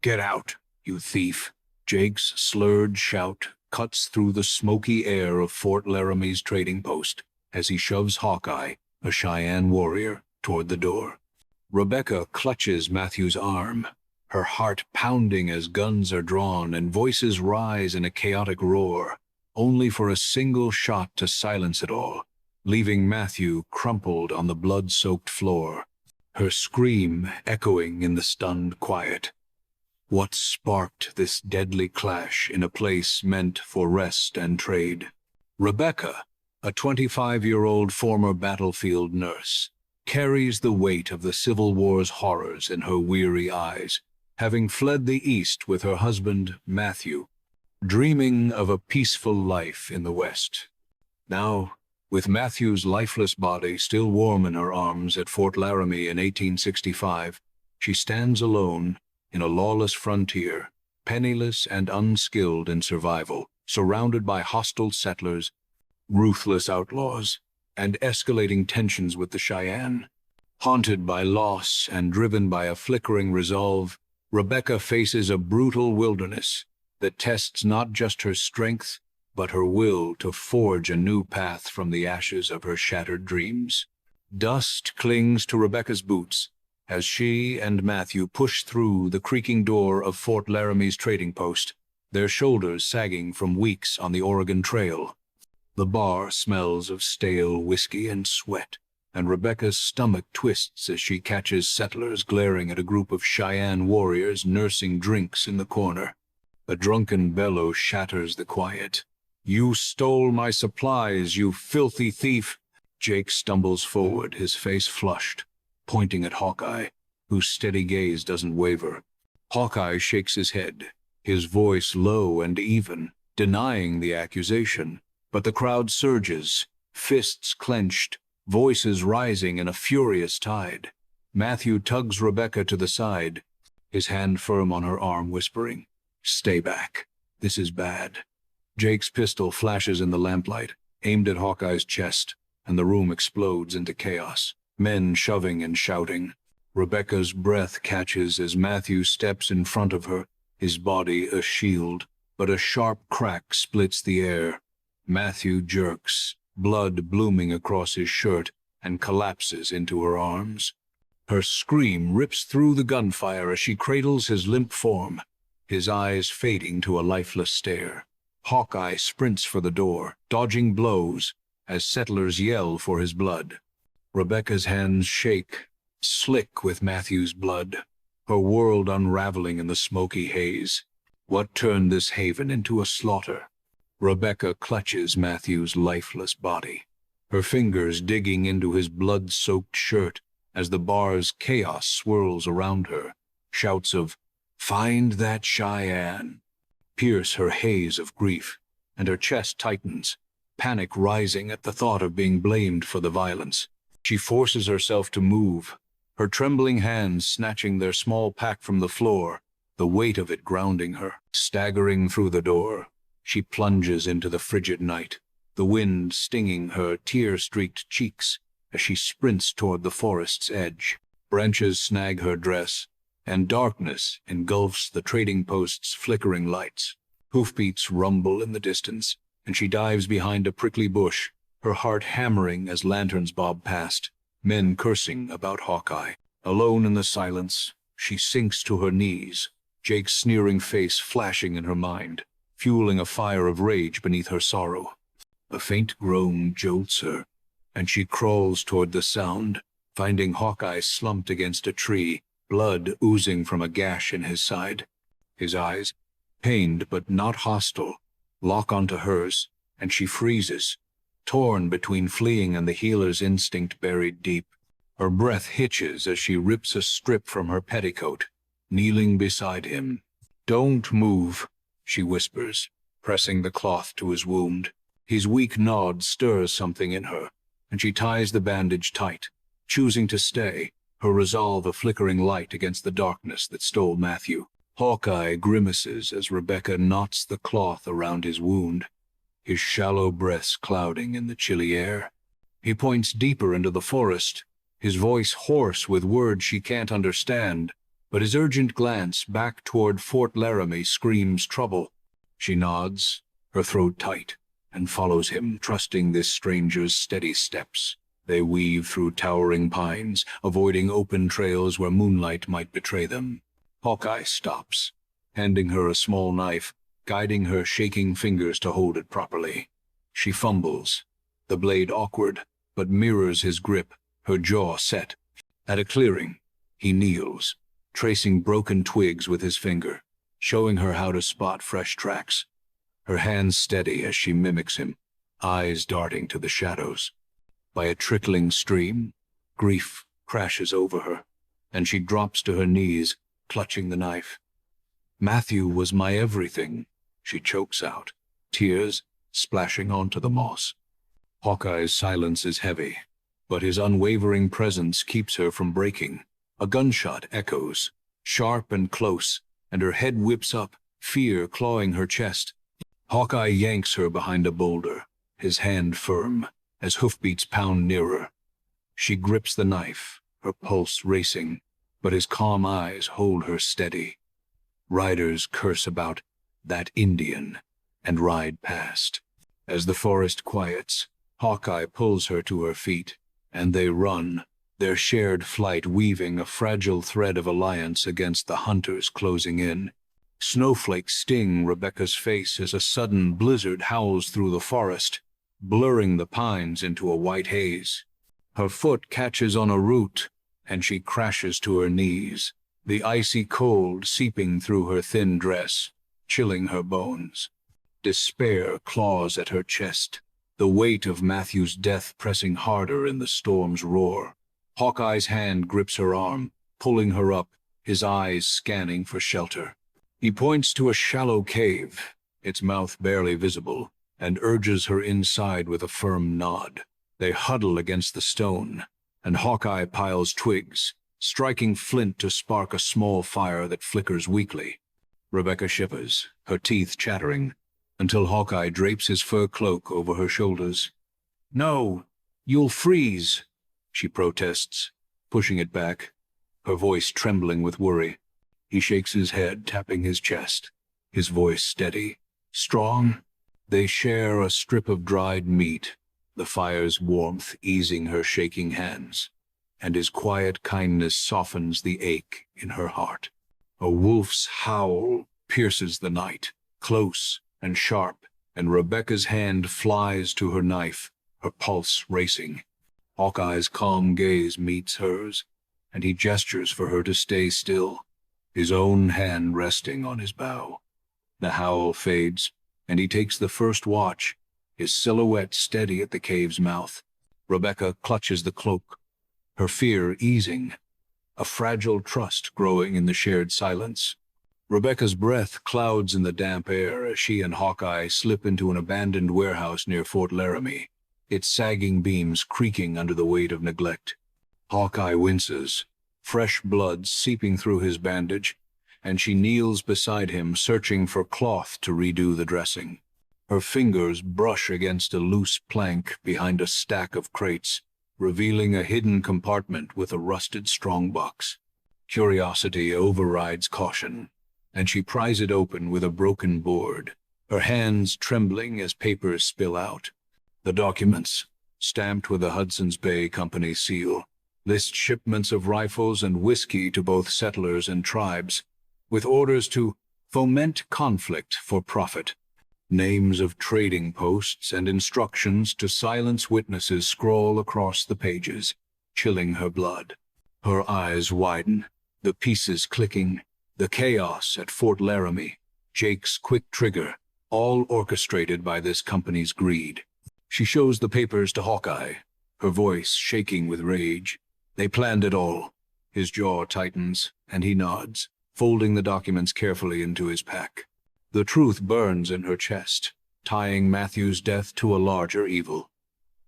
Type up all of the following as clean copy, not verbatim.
"Get out, you thief!" Jake's slurred shout cuts through the smoky air of Fort Laramie's trading post as he shoves Hawkeye, a Cheyenne warrior, toward the door. Rebecca clutches Matthew's arm, her heart pounding as guns are drawn and voices rise in a chaotic roar, only for a single shot to silence it all, leaving Matthew crumpled on the blood-soaked floor, her scream echoing in the stunned quiet. What sparked this deadly clash in a place meant for rest and trade? Rebecca, a 25-year-old former battlefield nurse, carries the weight of the Civil War's horrors in her weary eyes, having fled the East with her husband, Matthew, dreaming of a peaceful life in the West. Now, with Matthew's lifeless body still warm in her arms at Fort Laramie in 1865, she stands alone in a lawless frontier, penniless and unskilled in survival, surrounded by hostile settlers, ruthless outlaws, and escalating tensions with the Cheyenne. Haunted by loss and driven by a flickering resolve, Rebecca faces a brutal wilderness that tests not just her strength, but her will to forge a new path from the ashes of her shattered dreams. Dust clings to Rebecca's boots as she and Matthew push through the creaking door of Fort Laramie's trading post, their shoulders sagging from weeks on the Oregon Trail. The bar smells of stale whiskey and sweat, and Rebecca's stomach twists as she catches settlers glaring at a group of Cheyenne warriors nursing drinks in the corner. A drunken bellow shatters the quiet. "You stole my supplies, you filthy thief!" Jake stumbles forward, his face flushed, pointing at Hawkeye, whose steady gaze doesn't waver. Hawkeye shakes his head, his voice low and even, denying the accusation. But the crowd surges, fists clenched, voices rising in a furious tide. Matthew tugs Rebecca to the side, his hand firm on her arm, whispering, "Stay back. This is bad." Jake's pistol flashes in the lamplight, aimed at Hawkeye's chest, and the room explodes into chaos. Men shoving and shouting. Rebecca's breath catches as Matthew steps in front of her, his body a shield, but a sharp crack splits the air. Matthew jerks, blood blooming across his shirt, and collapses into her arms. Her scream rips through the gunfire as she cradles his limp form, his eyes fading to a lifeless stare. Hawkeye sprints for the door, dodging blows as settlers yell for his blood. Rebecca's hands shake, slick with Matthew's blood, her world unraveling in the smoky haze. What turned this haven into a slaughter? Rebecca clutches Matthew's lifeless body, her fingers digging into his blood-soaked shirt as the bar's chaos swirls around her. Shouts of, "Find that Cheyenne!" pierce her haze of grief, and her chest tightens, panic rising at the thought of being blamed for the violence. She forces herself to move, her trembling hands snatching their small pack from the floor, the weight of it grounding her. Staggering through the door, she plunges into the frigid night, the wind stinging her tear-streaked cheeks as she sprints toward the forest's edge. Branches snag her dress, and darkness engulfs the trading post's flickering lights. Hoofbeats rumble in the distance, and she dives behind a prickly bush, her heart hammering as lanterns bob past, men cursing about Hawkeye. Alone in the silence, she sinks to her knees, Jake's sneering face flashing in her mind, fueling a fire of rage beneath her sorrow. A faint groan jolts her, and she crawls toward the sound, finding Hawkeye slumped against a tree, blood oozing from a gash in his side. His eyes, pained but not hostile, lock onto hers, and she freezes, torn between fleeing and the healer's instinct buried deep. Her breath hitches as she rips a strip from her petticoat, kneeling beside him. "Don't move," she whispers, pressing the cloth to his wound. His weak nod stirs something in her, and she ties the bandage tight, choosing to stay, her resolve a flickering light against the darkness that stole Matthew. Hawkeye grimaces as Rebecca knots the cloth around his wound, his shallow breaths clouding in the chilly air. He points deeper into the forest, his voice hoarse with words she can't understand, but his urgent glance back toward Fort Laramie screams trouble. She nods, her throat tight, and follows him, trusting this stranger's steady steps. They weave through towering pines, avoiding open trails where moonlight might betray them. Hawkeye stops, handing her a small knife, guiding her shaking fingers to hold it properly. She fumbles, the blade awkward, but mirrors his grip, her jaw set. At a clearing, he kneels, tracing broken twigs with his finger, showing her how to spot fresh tracks. Her hands steady as she mimics him, eyes darting to the shadows. By a trickling stream, grief crashes over her, and she drops to her knees, clutching the knife. "Matthew was my everything," she chokes out, tears splashing onto the moss. Hawkeye's silence is heavy, but his unwavering presence keeps her from breaking. A gunshot echoes, sharp and close, and her head whips up, fear clawing her chest. Hawkeye yanks her behind a boulder, his hand firm, as hoofbeats pound nearer. She grips the knife, her pulse racing, but his calm eyes hold her steady. Riders curse about "that Indian" and ride past. As the forest quiets, Hawkeye pulls her to her feet, and they run, their shared flight weaving a fragile thread of alliance against the hunters closing in. Snowflakes sting Rebecca's face as a sudden blizzard howls through the forest, blurring the pines into a white haze. Her foot catches on a root, and she crashes to her knees, the icy cold seeping through her thin dress, chilling her bones. Despair claws at her chest, the weight of Matthew's death pressing harder in the storm's roar. Hawkeye's hand grips her arm, pulling her up, his eyes scanning for shelter. He points to a shallow cave, its mouth barely visible, and urges her inside with a firm nod. They huddle against the stone, and Hawkeye piles twigs, striking flint to spark a small fire that flickers weakly. Rebecca shivers, her teeth chattering, until Hawkeye drapes his fur cloak over her shoulders. "No, you'll freeze," she protests, pushing it back, her voice trembling with worry. He shakes his head, tapping his chest, his voice steady, strong. They share a strip of dried meat, the fire's warmth easing her shaking hands, and his quiet kindness softens the ache in her heart. A wolf's howl pierces the night, close and sharp, and Rebecca's hand flies to her knife, her pulse racing. Hawkeye's calm gaze meets hers, and he gestures for her to stay still, his own hand resting on his bow. The howl fades, and he takes the first watch, his silhouette steady at the cave's mouth. Rebecca clutches the cloak, her fear easing, a fragile trust growing in the shared silence. Rebecca's breath clouds in the damp air as she and Hawkeye slip into an abandoned warehouse near Fort Laramie, its sagging beams creaking under the weight of neglect. Hawkeye winces, fresh blood seeping through his bandage, and she kneels beside him, searching for cloth to redo the dressing. Her fingers brush against a loose plank behind a stack of crates, revealing a hidden compartment with a rusted strongbox. Curiosity overrides caution, and she pries it open with a broken board, her hands trembling as papers spill out. The documents, stamped with the Hudson's Bay Company seal, list shipments of rifles and whiskey to both settlers and tribes, with orders to foment conflict for profit. Names of trading posts and instructions to silence witnesses scroll across the pages, chilling her blood. Her eyes widen, the pieces clicking, the chaos at Fort Laramie, Jake's quick trigger, all orchestrated by this company's greed. She shows the papers to Hawkeye, her voice shaking with rage. They planned it all. His jaw tightens, and he nods, folding the documents carefully into his pack. The truth burns in her chest, tying Matthew's death to a larger evil.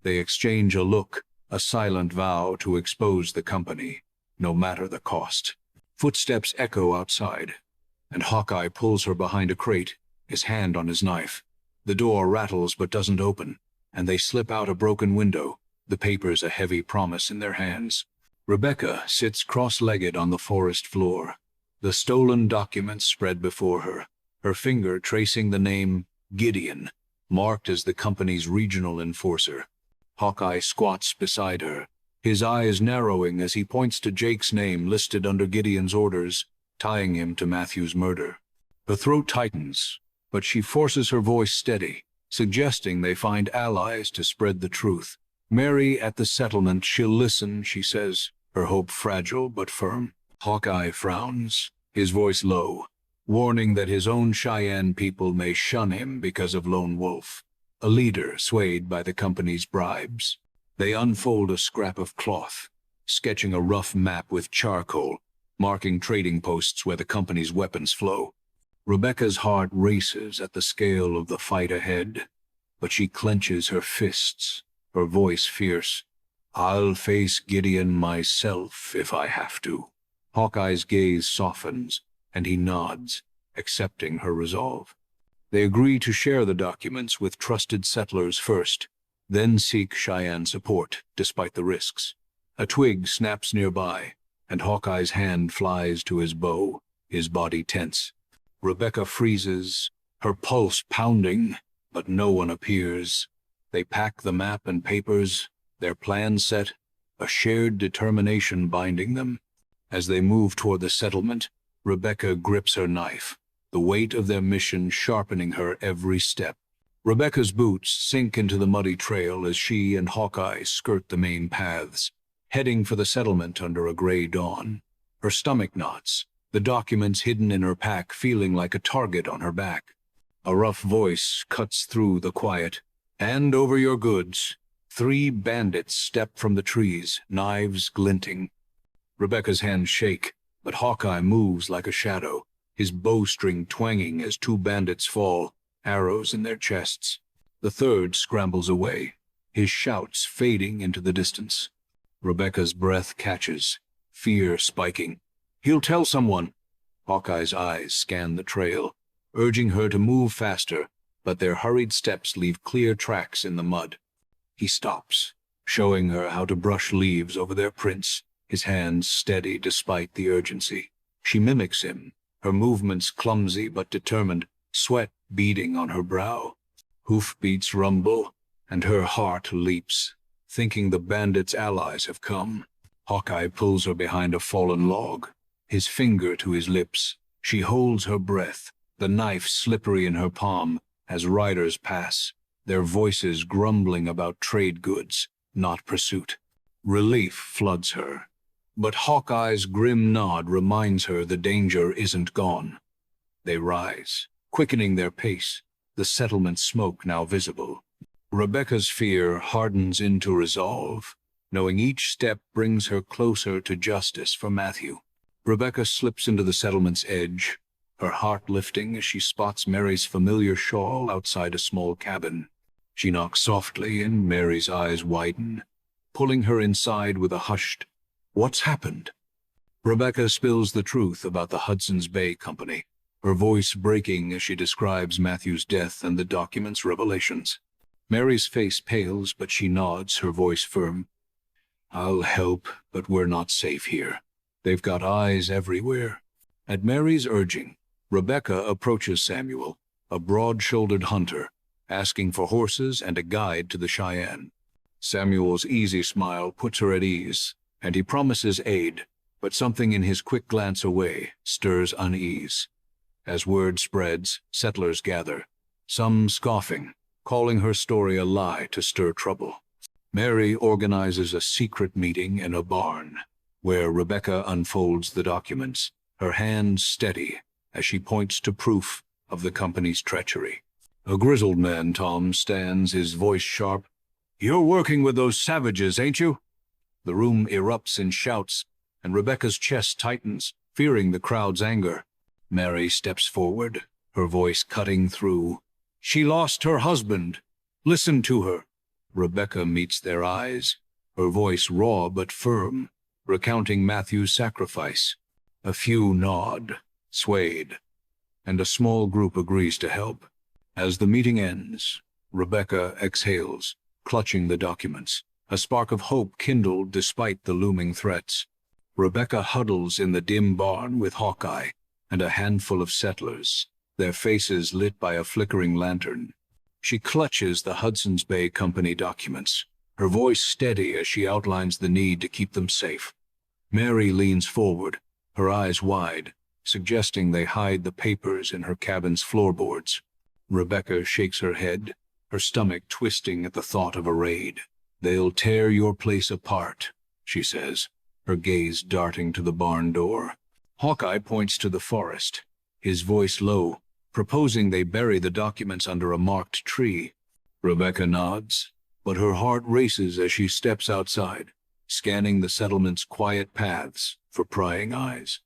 They exchange a look, a silent vow to expose the company, no matter the cost. Footsteps echo outside, and Hawkeye pulls her behind a crate, his hand on his knife. The door rattles but doesn't open, and they slip out a broken window, the papers a heavy promise in their hands. Rebecca sits cross-legged on the forest floor, The stolen documents spread before her, her finger tracing the name Gideon, marked as the company's regional enforcer. Hawkeye squats beside her, his eyes narrowing as he points to Jake's name listed under Gideon's orders, tying him to Matthew's murder. Her throat tightens, but she forces her voice steady, suggesting they find allies to spread the truth. Mary at the settlement, she'll listen, she says, her hope fragile but firm. Hawkeye frowns, his voice low, warning that his own Cheyenne people may shun him because of Lone Wolf, a leader swayed by the company's bribes. They unfold a scrap of cloth, sketching a rough map with charcoal, marking trading posts where the company's weapons flow. Rebecca's heart races at the scale of the fight ahead, but she clenches her fists, her voice fierce. I'll face Gideon myself if I have to. Hawkeye's gaze softens, and he nods, accepting her resolve. They agree to share the documents with trusted settlers first, then seek Cheyenne support, despite the risks. A twig snaps nearby, and Hawkeye's hand flies to his bow, his body tense. Rebecca freezes, her pulse pounding, but no one appears. They pack the map and papers, their plan set, a shared determination binding them. As they move toward the settlement, Rebecca grips her knife, the weight of their mission sharpening her every step. Rebecca's boots sink into the muddy trail as she and Hawkeye skirt the main paths, heading for the settlement under a gray dawn. Her stomach knots, the documents hidden in her pack feeling like a target on her back. A rough voice cuts through the quiet. "Hand over your goods." 3 bandits step from the trees, knives glinting. Rebecca's hands shake, but Hawkeye moves like a shadow, his bowstring twanging as 2 bandits fall, arrows in their chests. The third scrambles away, his shouts fading into the distance. Rebecca's breath catches, fear spiking. "He'll tell someone." Hawkeye's eyes scan the trail, urging her to move faster, but their hurried steps leave clear tracks in the mud. He stops, showing her how to brush leaves over their prints, his hands steady despite the urgency. She mimics him, her movements clumsy but determined, sweat beading on her brow. Hoofbeats rumble, and her heart leaps, thinking the bandits' allies have come. Hawkeye pulls her behind a fallen log, his finger to his lips. She holds her breath, the knife slippery in her palm, as riders pass, their voices grumbling about trade goods, not pursuit. Relief floods her, but Hawkeye's grim nod reminds her the danger isn't gone. They rise, quickening their pace, the settlement smoke now visible. Rebecca's fear hardens into resolve, knowing each step brings her closer to justice for Matthew. Rebecca slips into the settlement's edge, her heart lifting as she spots Mary's familiar shawl outside a small cabin. She knocks softly, and Mary's eyes widen, pulling her inside with a hushed, "What's happened?" Rebecca spills the truth about the Hudson's Bay Company, her voice breaking as she describes Matthew's death and the document's revelations. Mary's face pales, but she nods, her voice firm. "I'll help, but we're not safe here. They've got eyes everywhere." At Mary's urging, Rebecca approaches Samuel, a broad-shouldered hunter, asking for horses and a guide to the Cheyenne. Samuel's easy smile puts her at ease, and he promises aid, but something in his quick glance away stirs unease. As word spreads, settlers gather, some scoffing, calling her story a lie to stir trouble. Mary organizes a secret meeting in a barn, where Rebecca unfolds the documents, her hands steady as she points to proof of the company's treachery. A grizzled man, Tom, stands, his voice sharp. "You're working with those savages, ain't you?" The room erupts in shouts, and Rebecca's chest tightens, fearing the crowd's anger. Mary steps forward, her voice cutting through. "She lost her husband. Listen to her." Rebecca meets their eyes, her voice raw but firm, recounting Matthew's sacrifice. A few nod, swayed, and a small group agrees to help. As the meeting ends, Rebecca exhales, clutching the documents, a spark of hope kindled despite the looming threats. Rebecca huddles in the dim barn with Hawkeye and a handful of settlers, their faces lit by a flickering lantern. She clutches the Hudson's Bay Company documents, her voice steady as she outlines the need to keep them safe. Mary leans forward, her eyes wide, suggesting they hide the papers in her cabin's floorboards. Rebecca shakes her head, her stomach twisting at the thought of a raid. "They'll tear your place apart," she says, her gaze darting to the barn door. Hawkeye points to the forest, his voice low, proposing they bury the documents under a marked tree. Rebecca nods, but her heart races as she steps outside, scanning the settlement's quiet paths for prying eyes.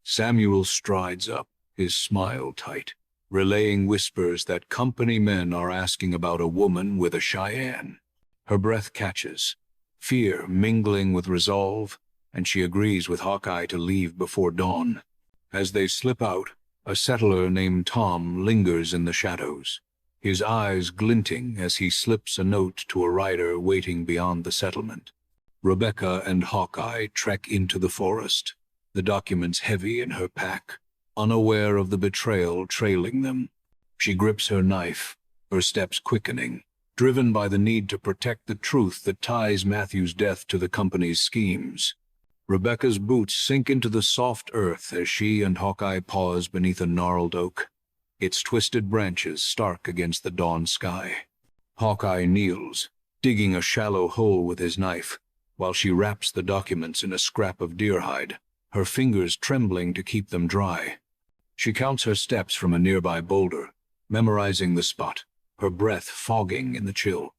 Samuel strides up, his smile tight, relaying whispers that company men are asking about a woman with a Cheyenne. Her breath catches, fear mingling with resolve, and she agrees with Hawkeye to leave before dawn. As they slip out, a settler named Tom lingers in the shadows, his eyes glinting as he slips a note to a rider waiting beyond the settlement. Rebecca and Hawkeye trek into the forest, the documents heavy in her pack, unaware of the betrayal trailing them. She grips her knife, her steps quickening, driven by the need to protect the truth that ties Matthew's death to the company's schemes. Rebecca's boots sink into the soft earth as she and Hawkeye pause beneath a gnarled oak, its twisted branches stark against the dawn sky. Hawkeye kneels, digging a shallow hole with his knife, while she wraps the documents in a scrap of deer hide, her fingers trembling to keep them dry. She counts her steps from a nearby boulder, memorizing the spot, her breath fogging in the chill.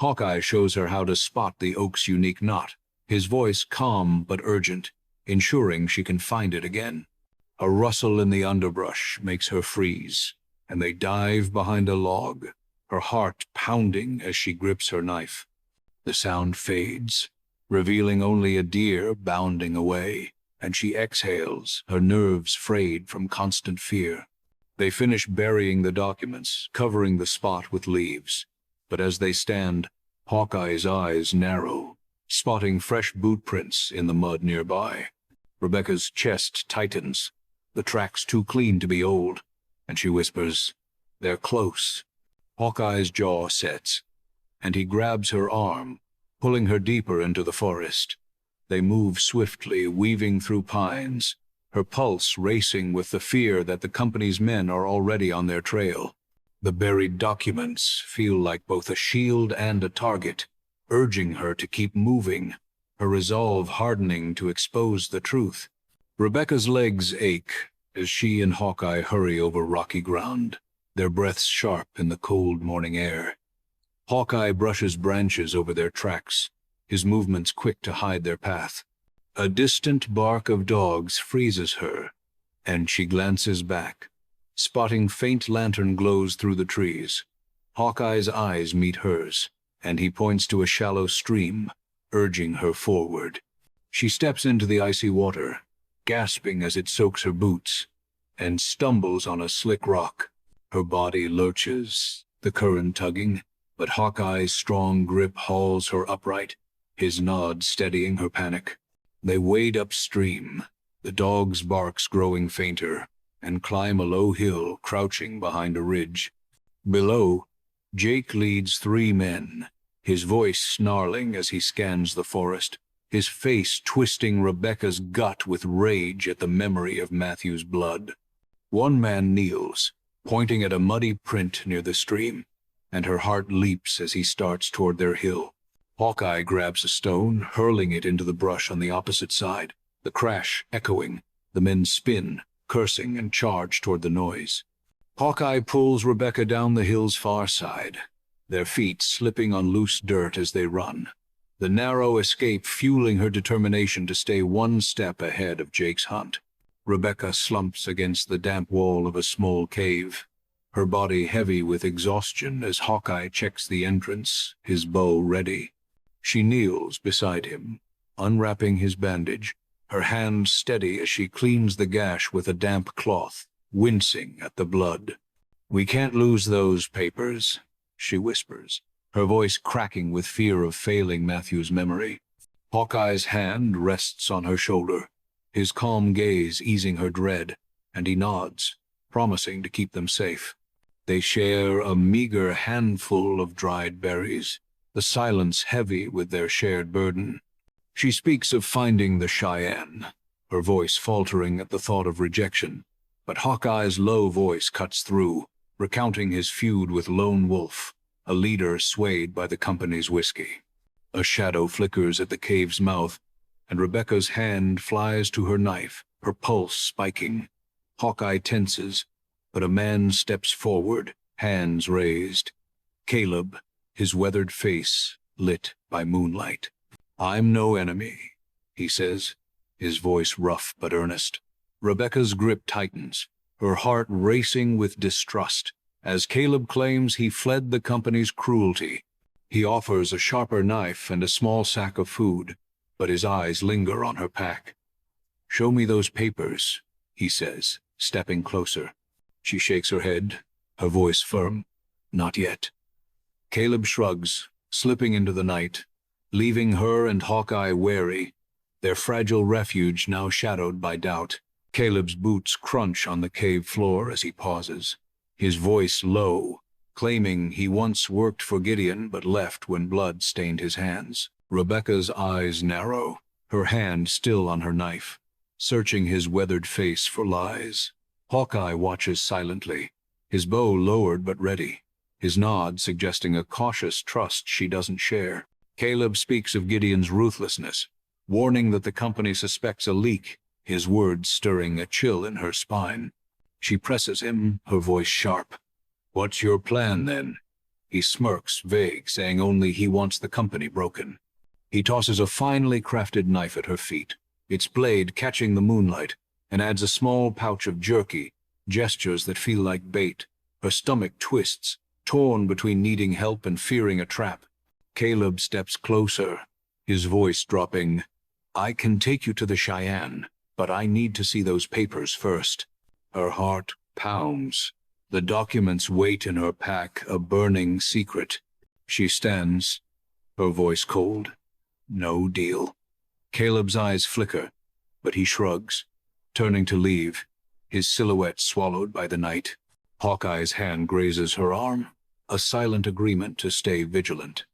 Hawkeye shows her how to spot the oak's unique knot, his voice calm but urgent, ensuring she can find it again. A rustle in the underbrush makes her freeze, and they dive behind a log, her heart pounding as she grips her knife. The sound fades, revealing only a deer bounding away, and she exhales, her nerves frayed from constant fear. They finish burying the documents, covering the spot with leaves. But as they stand, Hawkeye's eyes narrow, spotting fresh boot prints in the mud nearby. Rebecca's chest tightens, the tracks too clean to be old, and she whispers, "They're close." Hawkeye's jaw sets, and he grabs her arm, pulling her deeper into the forest. They move swiftly, weaving through pines, her pulse racing with the fear that the company's men are already on their trail. The buried documents feel like both a shield and a target, urging her to keep moving, her resolve hardening to expose the truth. Rebecca's legs ache as she and Hawkeye hurry over rocky ground, their breaths sharp in the cold morning air. Hawkeye brushes branches over their tracks, his movements quick to hide their path. A distant bark of dogs freezes her, and she glances back, spotting faint lantern glows through the trees. Hawkeye's eyes meet hers, and he points to a shallow stream, urging her forward. She steps into the icy water, gasping as it soaks her boots, and stumbles on a slick rock. Her body lurches, the current tugging, but Hawkeye's strong grip hauls her upright, his nod steadying her panic. They wade upstream, the dog's barks growing fainter, and climb a low hill, crouching behind a ridge. Below, Jake leads 3 men, his voice snarling as he scans the forest, his face twisting Rebecca's gut with rage at the memory of Matthew's blood. One man kneels, pointing at a muddy print near the stream, and her heart leaps as he starts toward their hill. Hawkeye grabs a stone, hurling it into the brush on the opposite side, the crash echoing. The men spin, cursing, and charge toward the noise. Hawkeye pulls Rebecca down the hill's far side, their feet slipping on loose dirt as they run, the narrow escape fueling her determination to stay one step ahead of Jake's hunt. Rebecca slumps against the damp wall of a small cave, her body heavy with exhaustion as Hawkeye checks the entrance, his bow ready. She kneels beside him, unwrapping his bandage, her hand steady as she cleans the gash with a damp cloth, wincing at the blood. "We can't lose those papers," she whispers, her voice cracking with fear of failing Matthew's memory. Hawkeye's hand rests on her shoulder, his calm gaze easing her dread, and he nods, promising to keep them safe. They share a meager handful of dried berries, the silence heavy with their shared burden. She speaks of finding the Cheyenne, her voice faltering at the thought of rejection, but Hawkeye's low voice cuts through, recounting his feud with Lone Wolf, a leader swayed by the company's whiskey. A shadow flickers at the cave's mouth, and Rebecca's hand flies to her knife, her pulse spiking. Hawkeye tenses, but a man steps forward, hands raised. Caleb, his weathered face lit by moonlight. "I'm no enemy," he says, his voice rough but earnest. Rebecca's grip tightens, her heart racing with distrust, as Caleb claims he fled the company's cruelty. He offers a sharper knife and a small sack of food, but his eyes linger on her pack. "Show me those papers," he says, stepping closer. She shakes her head, her voice firm. "Not yet." Caleb shrugs, slipping into the night, leaving her and Hawkeye wary, their fragile refuge now shadowed by doubt. Caleb's boots crunch on the cave floor as he pauses, his voice low, claiming he once worked for Gideon but left when blood stained his hands. Rebecca's eyes narrow, her hand still on her knife, searching his weathered face for lies. Hawkeye watches silently, his bow lowered but ready, his nod suggesting a cautious trust she doesn't share. Caleb speaks of Gideon's ruthlessness, warning that the company suspects a leak, his words stirring a chill in her spine. She presses him, her voice sharp. "What's your plan, then?" He smirks, vague, saying only he wants the company broken. He tosses a finely crafted knife at her feet, its blade catching the moonlight, and adds a small pouch of jerky, gestures that feel like bait. Her stomach twists, torn between needing help and fearing a trap. Caleb steps closer, his voice dropping. "I can take you to the Cheyenne, but I need to see those papers first." Her heart pounds. The documents wait in her pack, a burning secret. She stands, her voice cold. "No deal." Caleb's eyes flicker, but he shrugs, turning to leave, his silhouette swallowed by the night. Hawkeye's hand grazes her arm, a silent agreement to stay vigilant.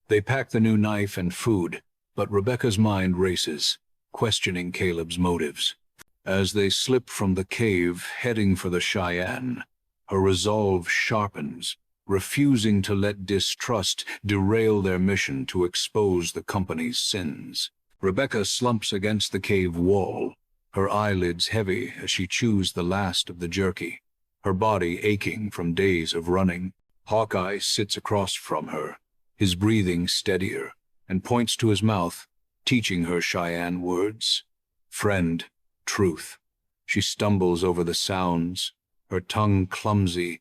They pack the new knife and food, but Rebecca's mind races, questioning Caleb's motives. As they slip from the cave, heading for the Cheyenne, her resolve sharpens, refusing to let distrust derail their mission to expose the company's sins. Rebecca slumps against the cave wall, her eyelids heavy as she chews the last of the jerky, her body aching from days of running. Hawkeye sits across from her, his breathing steadier, and points to his mouth, teaching her Cheyenne words. "Friend, truth." She stumbles over the sounds, her tongue clumsy,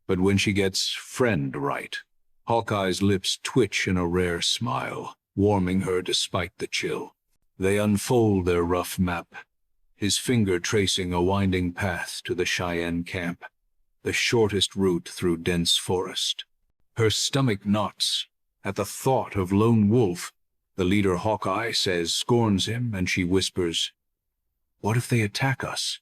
but when she gets friend right, Hawkeye's lips twitch in a rare smile, warming her despite the chill. They unfold their rough map, his finger tracing a winding path to the Cheyenne camp, the shortest route through dense forest. Her stomach knots at the thought of Lone Wolf. The leader, Hawkeye, says scorns him, and she whispers, "What if they attack us?"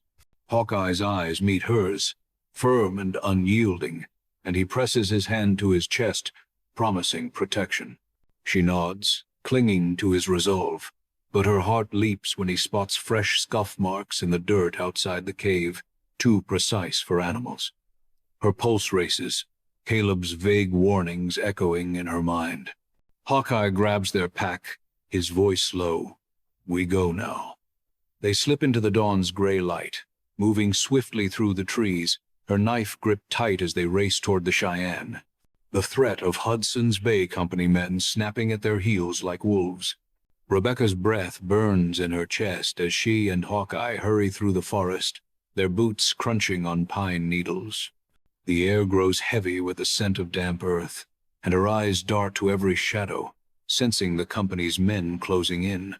Hawkeye's eyes meet hers, firm and unyielding, and he presses his hand to his chest, promising protection. She nods, clinging to his resolve, but her heart leaps when he spots fresh scuff marks in the dirt outside the cave, too precise for animals. Her pulse races, Caleb's vague warnings echoing in her mind. Hawkeye grabs their pack, his voice low. "We go now." They slip into the dawn's gray light, moving swiftly through the trees, her knife gripped tight as they race toward the Cheyenne. The threat of Hudson's Bay Company men snapping at their heels like wolves. Rebecca's breath burns in her chest as she and Hawkeye hurry through the forest, their boots crunching on pine needles. The air grows heavy with the scent of damp earth, and her eyes dart to every shadow, sensing the company's men closing in.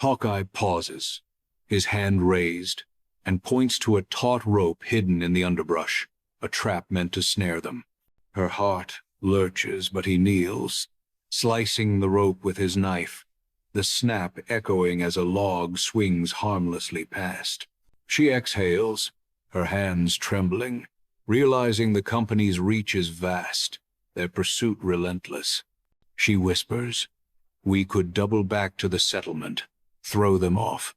Hawkeye pauses, his hand raised, and points to a taut rope hidden in the underbrush, a trap meant to snare them. Her heart lurches, but he kneels, slicing the rope with his knife, the snap echoing as a log swings harmlessly past. She exhales, her hands trembling, realizing the company's reach is vast, their pursuit relentless. She whispers, "We could double back to the settlement, throw them off."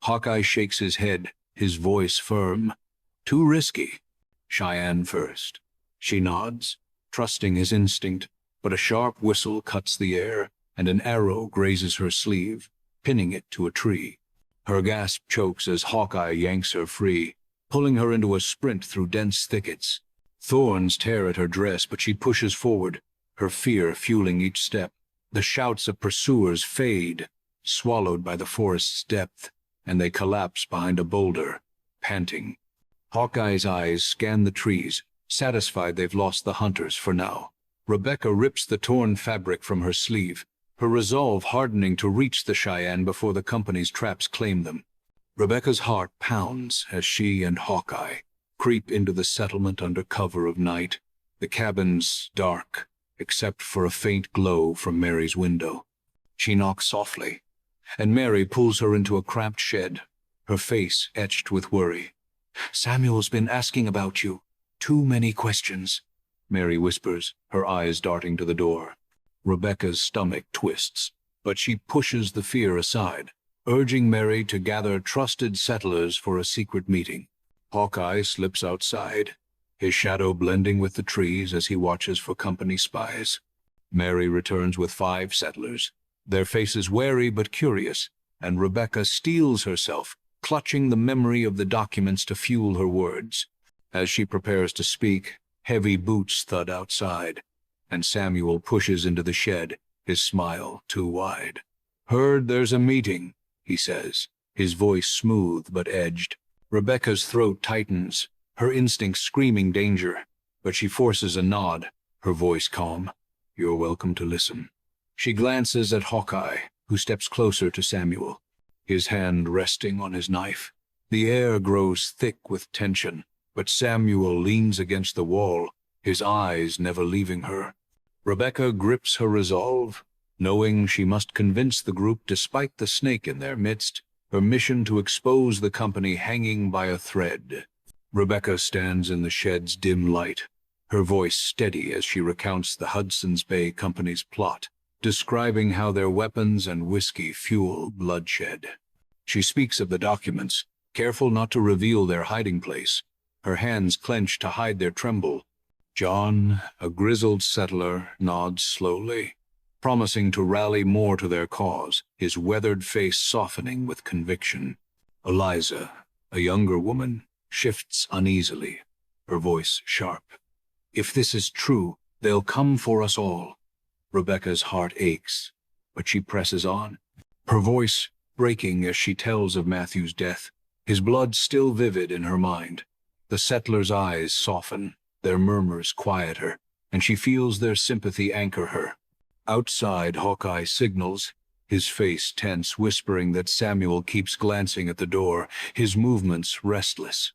Hawkeye shakes his head, his voice firm. "Too risky." Cheyenne first. She nods, trusting his instinct, but a sharp whistle cuts the air, and an arrow grazes her sleeve, pinning it to a tree. Her gasp chokes as Hawkeye yanks her free, pulling her into a sprint through dense thickets. Thorns tear at her dress, but she pushes forward, her fear fueling each step. The shouts of pursuers fade, swallowed by the forest's depth, and they collapse behind a boulder, panting. Hawkeye's eyes scan the trees, satisfied they've lost the hunters for now. Rebecca rips the torn fabric from her sleeve, her resolve hardening to reach the Cheyenne before the company's traps claim them. Rebecca's heart pounds as she and Hawkeye creep into the settlement under cover of night. The cabin's dark, except for a faint glow from Mary's window. She knocks softly, and Mary pulls her into a cramped shed, her face etched with worry. "Samuel's been asking about you. Too many questions," Mary whispers, her eyes darting to the door. Rebecca's stomach twists, but she pushes the fear aside, urging Mary to gather trusted settlers for a secret meeting. Hawkeye slips outside, his shadow blending with the trees as he watches for company spies. Mary returns with 5 settlers, their faces wary but curious, and Rebecca steels herself, clutching the memory of the documents to fuel her words. As she prepares to speak, heavy boots thud outside, and Samuel pushes into the shed, his smile too wide. "Heard there's a meeting," he says, his voice smooth but edged. Rebecca's throat tightens, her instincts screaming danger, but she forces a nod, her voice calm. "You're welcome to listen." She glances at Hawkeye, who steps closer to Samuel, his hand resting on his knife. The air grows thick with tension, but Samuel leans against the wall, his eyes never leaving her. Rebecca grips her resolve, knowing she must convince the group despite the snake in their midst, her mission to expose the company hanging by a thread. Rebecca stands in the shed's dim light, her voice steady as she recounts the Hudson's Bay Company's plot, describing how their weapons and whiskey fuel bloodshed. She speaks of the documents, careful not to reveal their hiding place, her hands clenched to hide their tremble. John, a grizzled settler, nods slowly, promising to rally more to their cause, his weathered face softening with conviction. Eliza, a younger woman, shifts uneasily, her voice sharp. "If this is true, they'll come for us all." Rebecca's heart aches, but she presses on, her voice breaking as she tells of Matthew's death, his blood still vivid in her mind. The settlers' eyes soften, their murmurs quiet her, and she feels their sympathy anchor her. Outside, Hawkeye signals, his face tense, whispering that Samuel keeps glancing at the door, his movements restless.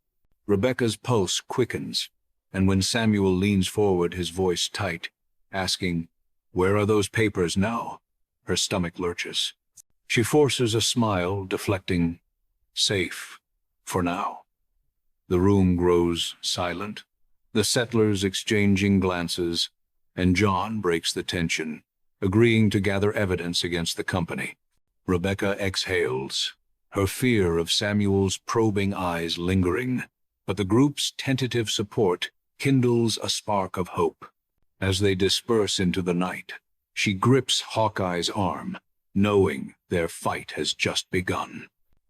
Rebecca's pulse quickens, and when Samuel leans forward, his voice tight, asking, "Where are those papers now?" her stomach lurches. She forces a smile, deflecting, "Safe, for now." The room grows silent, the settlers exchanging glances, and John breaks the tension, agreeing to gather evidence against the company. Rebecca exhales, her fear of Samuel's probing eyes lingering, but the group's tentative support kindles a spark of hope. As they disperse into the night, she grips Hawkeye's arm, knowing their fight has just begun.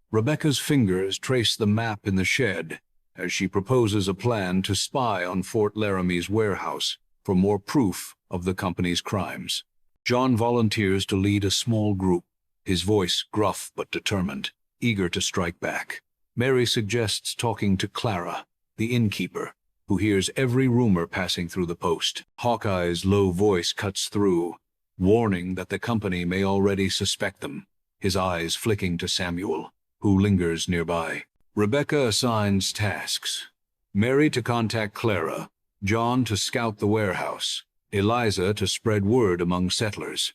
Rebecca's fingers trace the map in the shed as she proposes a plan to spy on Fort Laramie's warehouse for more proof of the company's crimes. John volunteers to lead a small group, his voice gruff but determined, eager to strike back. Mary suggests talking to Clara, the innkeeper, who hears every rumor passing through the post. Hawkeye's low voice cuts through, warning that the company may already suspect them, his eyes flicking to Samuel, who lingers nearby. Rebecca assigns tasks. Mary to contact Clara, John to scout the warehouse, Eliza to spread word among settlers.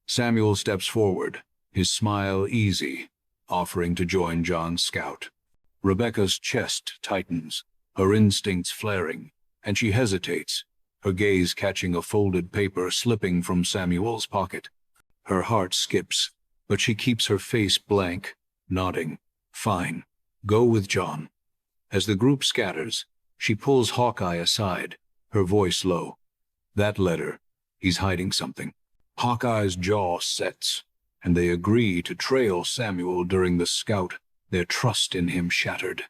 Samuel steps forward, his smile easy, offering to join John's scout. Rebecca's chest tightens, her instincts flaring, and she hesitates, her gaze catching a folded paper slipping from Samuel's pocket. Her heart skips, but she keeps her face blank, nodding. Fine, go with John. As the group scatters, she pulls Hawkeye aside, her voice low. That letter, he's hiding something. Hawkeye's jaw sets, and they agree to trail Samuel during the scout, their trust in him shattered.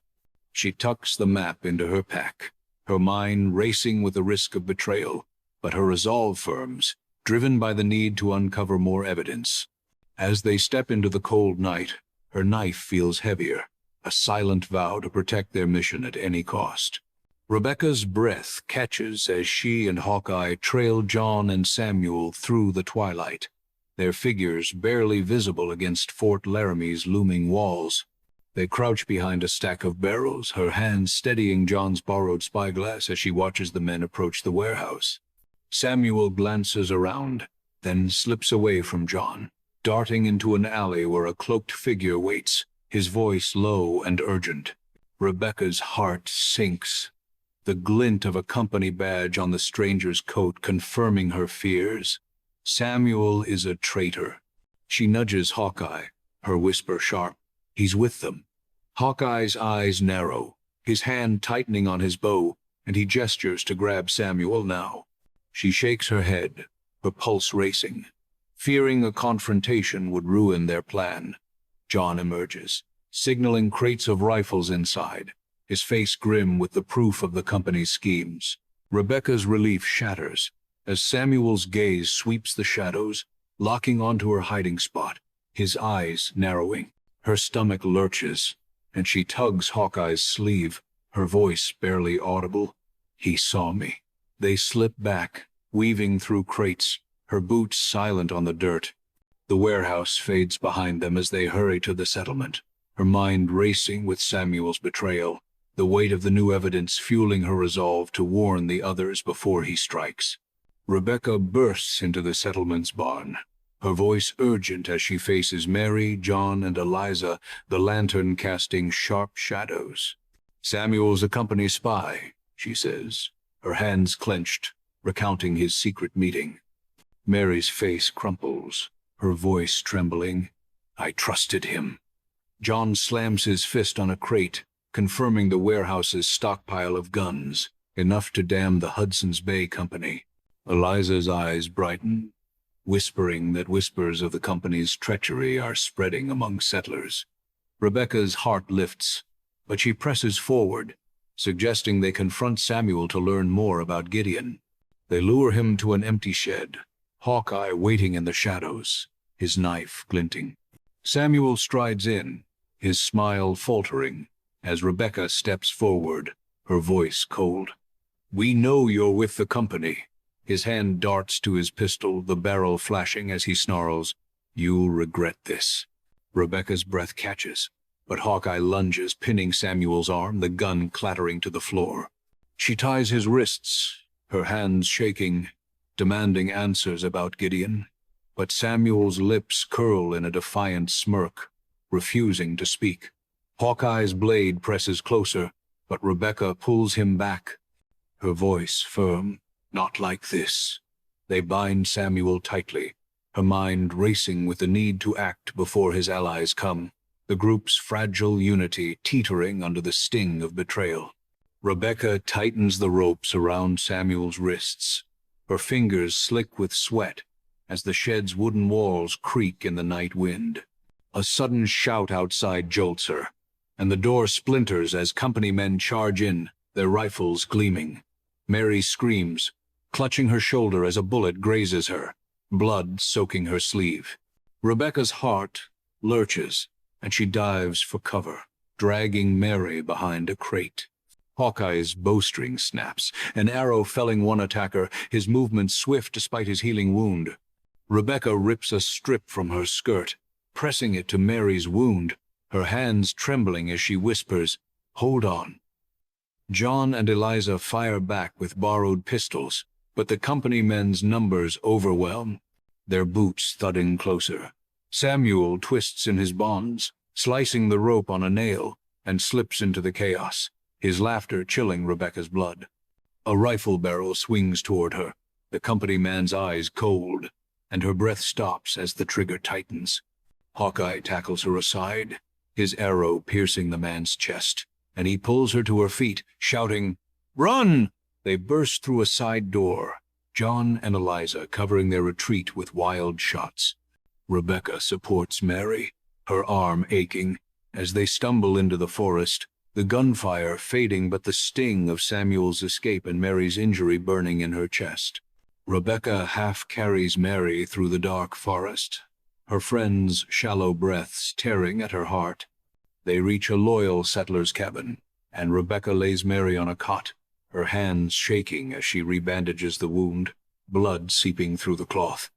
She tucks the map into her pack, her mind racing with the risk of betrayal, but her resolve firms, driven by the need to uncover more evidence. As they step into the cold night, her knife feels heavier, a silent vow to protect their mission at any cost. Rebecca's breath catches as she and Hawkeye trail John and Samuel through the twilight, their figures barely visible against Fort Laramie's looming walls. They crouch behind a stack of barrels, her hand steadying John's borrowed spyglass as she watches the men approach the warehouse. Samuel glances around, then slips away from John, darting into an alley where a cloaked figure waits, his voice low and urgent. Rebecca's heart sinks, the glint of a company badge on the stranger's coat confirming her fears. Samuel is a traitor. She nudges Hawkeye, her whisper sharp. He's with them. Hawkeye's eyes narrow, his hand tightening on his bow, and he gestures to grab Samuel now. She shakes her head, her pulse racing, fearing a confrontation would ruin their plan. John emerges, signaling crates of rifles inside, his face grim with the proof of the company's schemes. Rebecca's relief shatters as Samuel's gaze sweeps the shadows, locking onto her hiding spot, his eyes narrowing. Her stomach lurches, and she tugs Hawkeye's sleeve, her voice barely audible. He saw me. They slip back, weaving through crates, her boots silent on the dirt. The warehouse fades behind them as they hurry to the settlement, her mind racing with Samuel's betrayal, the weight of the new evidence fueling her resolve to warn the others before he strikes. Rebecca bursts into the settlement's barn, her voice urgent as she faces Mary, John, and Eliza, the lantern casting sharp shadows. Samuel's a company spy, she says, her hands clenched, recounting his secret meeting. Mary's face crumples, her voice trembling. I trusted him. John slams his fist on a crate, confirming the warehouse's stockpile of guns, enough to damn the Hudson's Bay Company. Eliza's eyes brighten, whispering that whispers of the company's treachery are spreading among settlers. Rebecca's heart lifts, but she presses forward, suggesting they confront Samuel to learn more about Gideon. They lure him to an empty shed, Hawkeye waiting in the shadows, his knife glinting. Samuel strides in, his smile faltering, as Rebecca steps forward, her voice cold. We know you're with the company. His hand darts to his pistol, the barrel flashing as he snarls, You'll regret this. Rebecca's breath catches, but Hawkeye lunges, pinning Samuel's arm, the gun clattering to the floor. She ties his wrists, her hands shaking, demanding answers about Gideon, but Samuel's lips curl in a defiant smirk, refusing to speak. Hawkeye's blade presses closer, but Rebecca pulls him back, her voice firm. Not like this. They bind Samuel tightly, her mind racing with the need to act before his allies come, the group's fragile unity teetering under the sting of betrayal. Rebecca tightens the ropes around Samuel's wrists, her fingers slick with sweat as the shed's wooden walls creak in the night wind. A sudden shout outside jolts her, and the door splinters as company men charge in, their rifles gleaming. Mary screams, clutching her shoulder as a bullet grazes her, blood soaking her sleeve. Rebecca's heart lurches, and she dives for cover, dragging Mary behind a crate. Hawkeye's bowstring snaps, an arrow felling one attacker, his movement swift despite his healing wound. Rebecca rips a strip from her skirt, pressing it to Mary's wound, her hands trembling as she whispers, Hold on. John and Eliza fire back with borrowed pistols, but the company men's numbers overwhelm, their boots thudding closer. Samuel twists in his bonds, slicing the rope on a nail, and slips into the chaos, his laughter chilling Rebecca's blood. A rifle barrel swings toward her, the company man's eyes cold, and her breath stops as the trigger tightens. Hawkeye tackles her aside, his arrow piercing the man's chest, and he pulls her to her feet, shouting, "Run!" They burst through a side door, John and Eliza covering their retreat with wild shots. Rebecca supports Mary, her arm aching, as they stumble into the forest, the gunfire fading but the sting of Samuel's escape and Mary's injury burning in her chest. Rebecca half carries Mary through the dark forest, her friend's shallow breaths tearing at her heart. They reach a loyal settler's cabin, and Rebecca lays Mary on a cot, her hands shaking as she rebandages the wound, blood seeping through the cloth.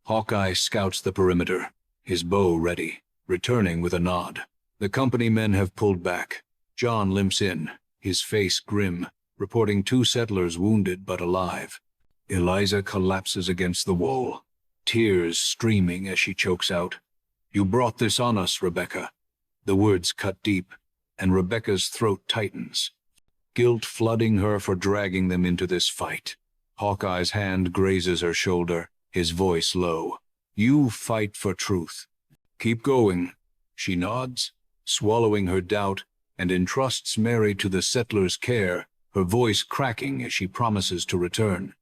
Hawkeye scouts the perimeter, his bow ready, returning with a nod. The company men have pulled back. John limps in, his face grim, reporting 2 settlers wounded but alive. Eliza collapses against the wall, tears streaming as she chokes out, "You brought this on us, Rebecca." The words cut deep, and Rebecca's throat tightens, guilt flooding her for dragging them into this fight. Hawkeye's hand grazes her shoulder, his voice low. "You fight for truth. Keep going." She nods, swallowing her doubt, and entrusts Mary to the settler's care, her voice cracking as she promises to return.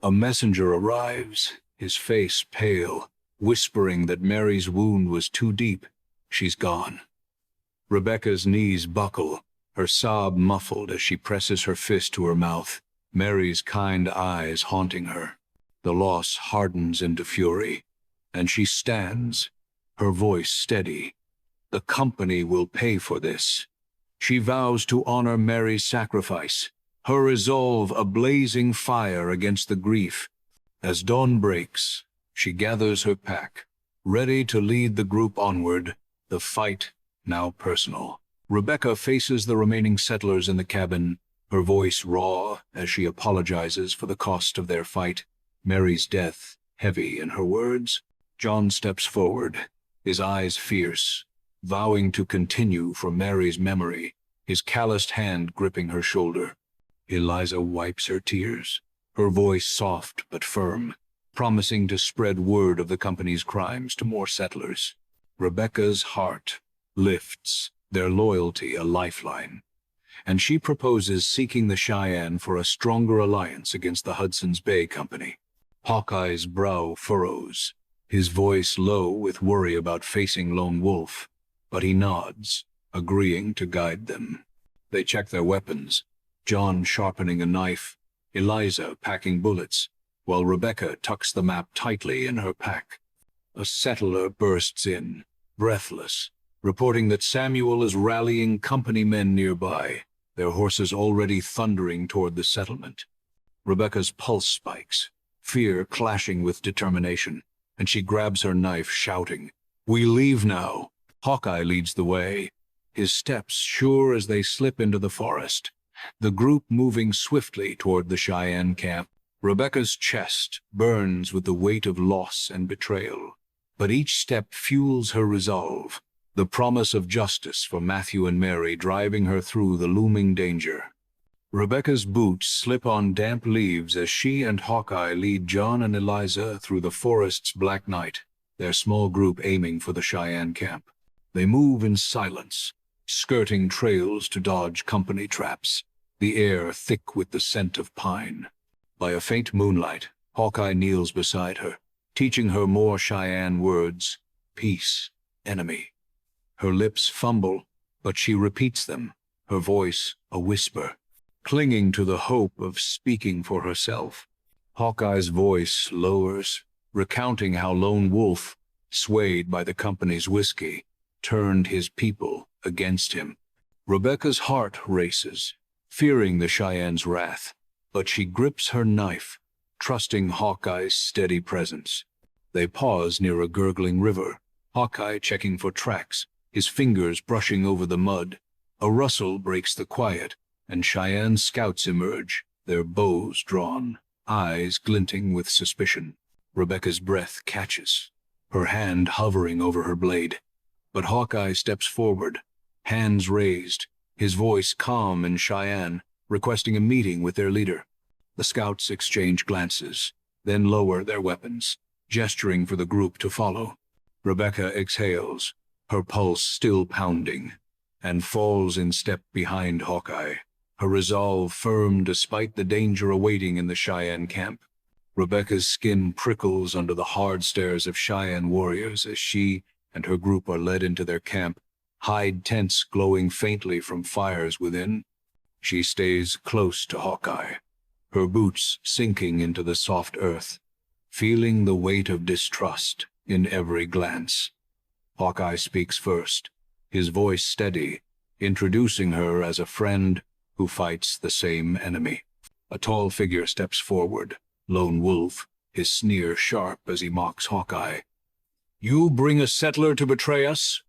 A messenger arrives, his face pale, whispering that Mary's wound was too deep. She's gone. Rebecca's knees buckle, her sob muffled as she presses her fist to her mouth, Mary's kind eyes haunting her. The loss hardens into fury, and she stands, her voice steady. The company will pay for this. She vows to honor Mary's sacrifice, her resolve a blazing fire against the grief. As dawn breaks, she gathers her pack, ready to lead the group onward, the fight now personal. Rebecca faces the remaining settlers in the cabin, her voice raw as she apologizes for the cost of their fight, Mary's death heavy in her words. John steps forward, his eyes fierce, vowing to continue for Mary's memory, his calloused hand gripping her shoulder. Eliza wipes her tears, her voice soft but firm, promising to spread word of the company's crimes to more settlers. Rebecca's heart lifts, their loyalty a lifeline, and she proposes seeking the Cheyenne for a stronger alliance against the Hudson's Bay Company. Hawkeye's brow furrows, his voice low with worry about facing Lone Wolf, but he nods, agreeing to guide them. They check their weapons, John sharpening a knife, Eliza packing bullets, while Rebecca tucks the map tightly in her pack. A settler bursts in, breathless, reporting that Samuel is rallying company men nearby, their horses already thundering toward the settlement. Rebecca's pulse spikes, fear clashing with determination, and she grabs her knife, shouting, "We leave now." Hawkeye leads the way, his steps sure as they slip into the forest, the group moving swiftly toward the Cheyenne camp. Rebecca's chest burns with the weight of loss and betrayal, but each step fuels her resolve, the promise of justice for Matthew and Mary driving her through the looming danger. Rebecca's boots slip on damp leaves as she and Hawkeye lead John and Eliza through the forest's black night, their small group aiming for the Cheyenne camp. They move in silence, skirting trails to dodge company traps, the air thick with the scent of pine. By a faint moonlight, Hawkeye kneels beside her, teaching her more Cheyenne words, peace, enemy. Her lips fumble, but she repeats them, her voice a whisper, clinging to the hope of speaking for herself. Hawkeye's voice lowers, recounting how Lone Wolf, swayed by the company's whiskey, turned his people against him. Rebecca's heart races, fearing the Cheyenne's wrath, but she grips her knife, trusting Hawkeye's steady presence. They pause near a gurgling river, Hawkeye checking for tracks, his fingers brushing over the mud. A rustle breaks the quiet, and Cheyenne scouts emerge, their bows drawn, eyes glinting with suspicion. Rebecca's breath catches, her hand hovering over her blade. But Hawkeye steps forward, hands raised, his voice calm in Cheyenne, requesting a meeting with their leader. The scouts exchange glances, then lower their weapons, gesturing for the group to follow. Rebecca exhales, her pulse still pounding, and falls in step behind Hawkeye, her resolve firm despite the danger awaiting in the Cheyenne camp. Rebecca's skin prickles under the hard stares of Cheyenne warriors as she and her group are led into their camp, hide tents glowing faintly from fires within. She stays close to Hawkeye, her boots sinking into the soft earth, feeling the weight of distrust in every glance. Hawkeye speaks first, his voice steady, introducing her as a friend who fights the same enemy. A tall figure steps forward, Lone Wolf, his sneer sharp as he mocks Hawkeye. "You bring a settler to betray us?"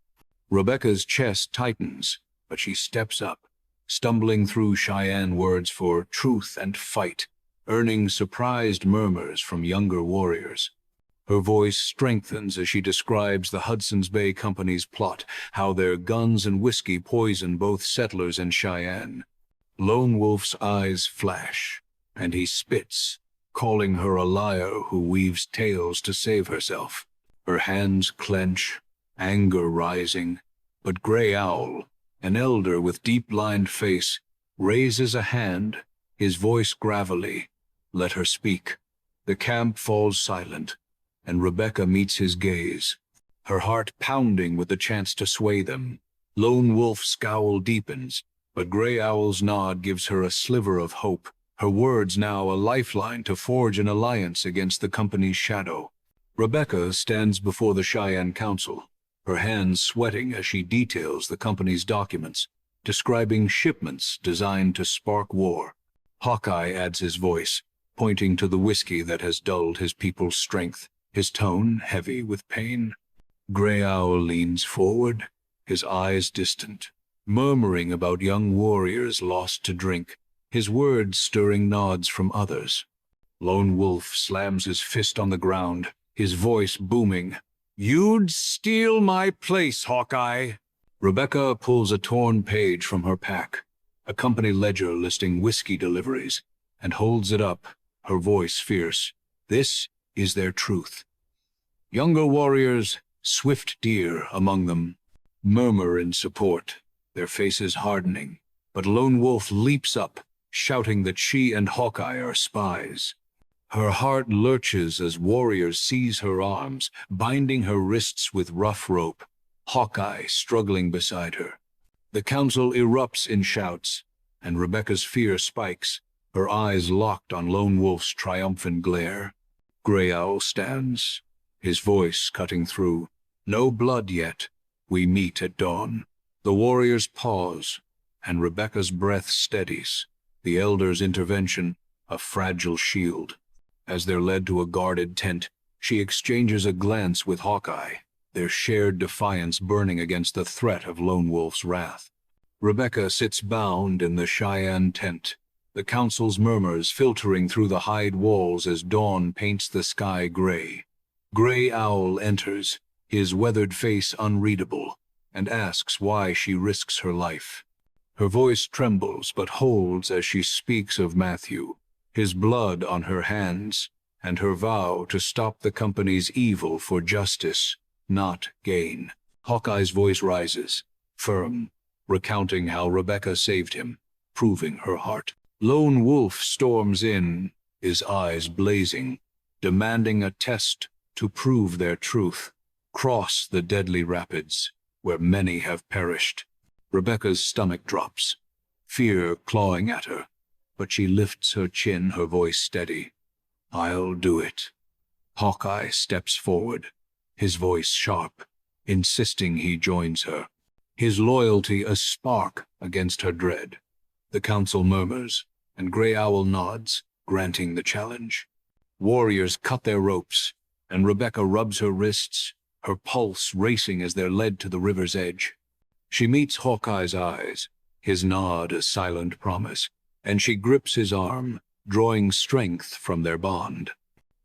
Rebecca's chest tightens, but she steps up, stumbling through Cheyenne words for truth and fight, earning surprised murmurs from younger warriors. Her voice strengthens as she describes the Hudson's Bay Company's plot, how their guns and whiskey poison both settlers and Cheyenne. Lone Wolf's eyes flash, and he spits, calling her a liar who weaves tales to save herself. Her hands clench, anger rising, but Gray Owl, an elder with deep-lined face, raises a hand, his voice gravelly. Let her speak. The camp falls silent, and Rebecca meets his gaze, her heart pounding with the chance to sway them. Lone Wolf's scowl deepens, but Gray Owl's nod gives her a sliver of hope, her words now a lifeline to forge an alliance against the company's shadow. Rebecca stands before the Cheyenne Council, her hands sweating as she details the company's documents, describing shipments designed to spark war. Hawkeye adds his voice, pointing to the whiskey that has dulled his people's strength, his tone heavy with pain. Gray Owl leans forward, his eyes distant, murmuring about young warriors lost to drink, his words stirring nods from others. Lone Wolf slams his fist on the ground, his voice booming. "You'd steal my place, Hawkeye." Rebecca pulls a torn page from her pack, a company ledger listing whiskey deliveries, and holds it up, her voice fierce. This is their truth. Younger warriors, swift deer among them, murmur in support, their faces hardening, but Lone Wolf leaps up, shouting that she and Hawkeye are spies. Her heart lurches as warriors seize her arms, binding her wrists with rough rope, Hawkeye struggling beside her. The council erupts in shouts, and Rebecca's fear spikes, her eyes locked on Lone Wolf's triumphant glare. Gray Owl stands, his voice cutting through. "No blood yet. We meet at dawn." The warriors pause, and Rebecca's breath steadies, the elder's intervention a fragile shield. As they're led to a guarded tent, she exchanges a glance with Hawkeye, their shared defiance burning against the threat of Lone Wolf's wrath. Rebecca sits bound in the Cheyenne tent, the council's murmurs filtering through the hide walls as dawn paints the sky gray. Gray Owl enters, his weathered face unreadable, and asks why she risks her life. Her voice trembles but holds as she speaks of Matthew, his blood on her hands, and her vow to stop the company's evil for justice, not gain. Hawkeye's voice rises, firm, recounting how Rebecca saved him, proving her heart. Lone Wolf storms in, his eyes blazing, demanding a test to prove their truth. Cross the deadly rapids, where many have perished. Rebecca's stomach drops, fear clawing at her, but she lifts her chin, her voice steady. "I'll do it." Hawkeye steps forward, his voice sharp, insisting he joins her, his loyalty a spark against her dread. The council murmurs, and Gray Owl nods, granting the challenge. Warriors cut their ropes, and Rebecca rubs her wrists, her pulse racing as they're led to the river's edge. She meets Hawkeye's eyes, his nod a silent promise, and she grips his arm, drawing strength from their bond.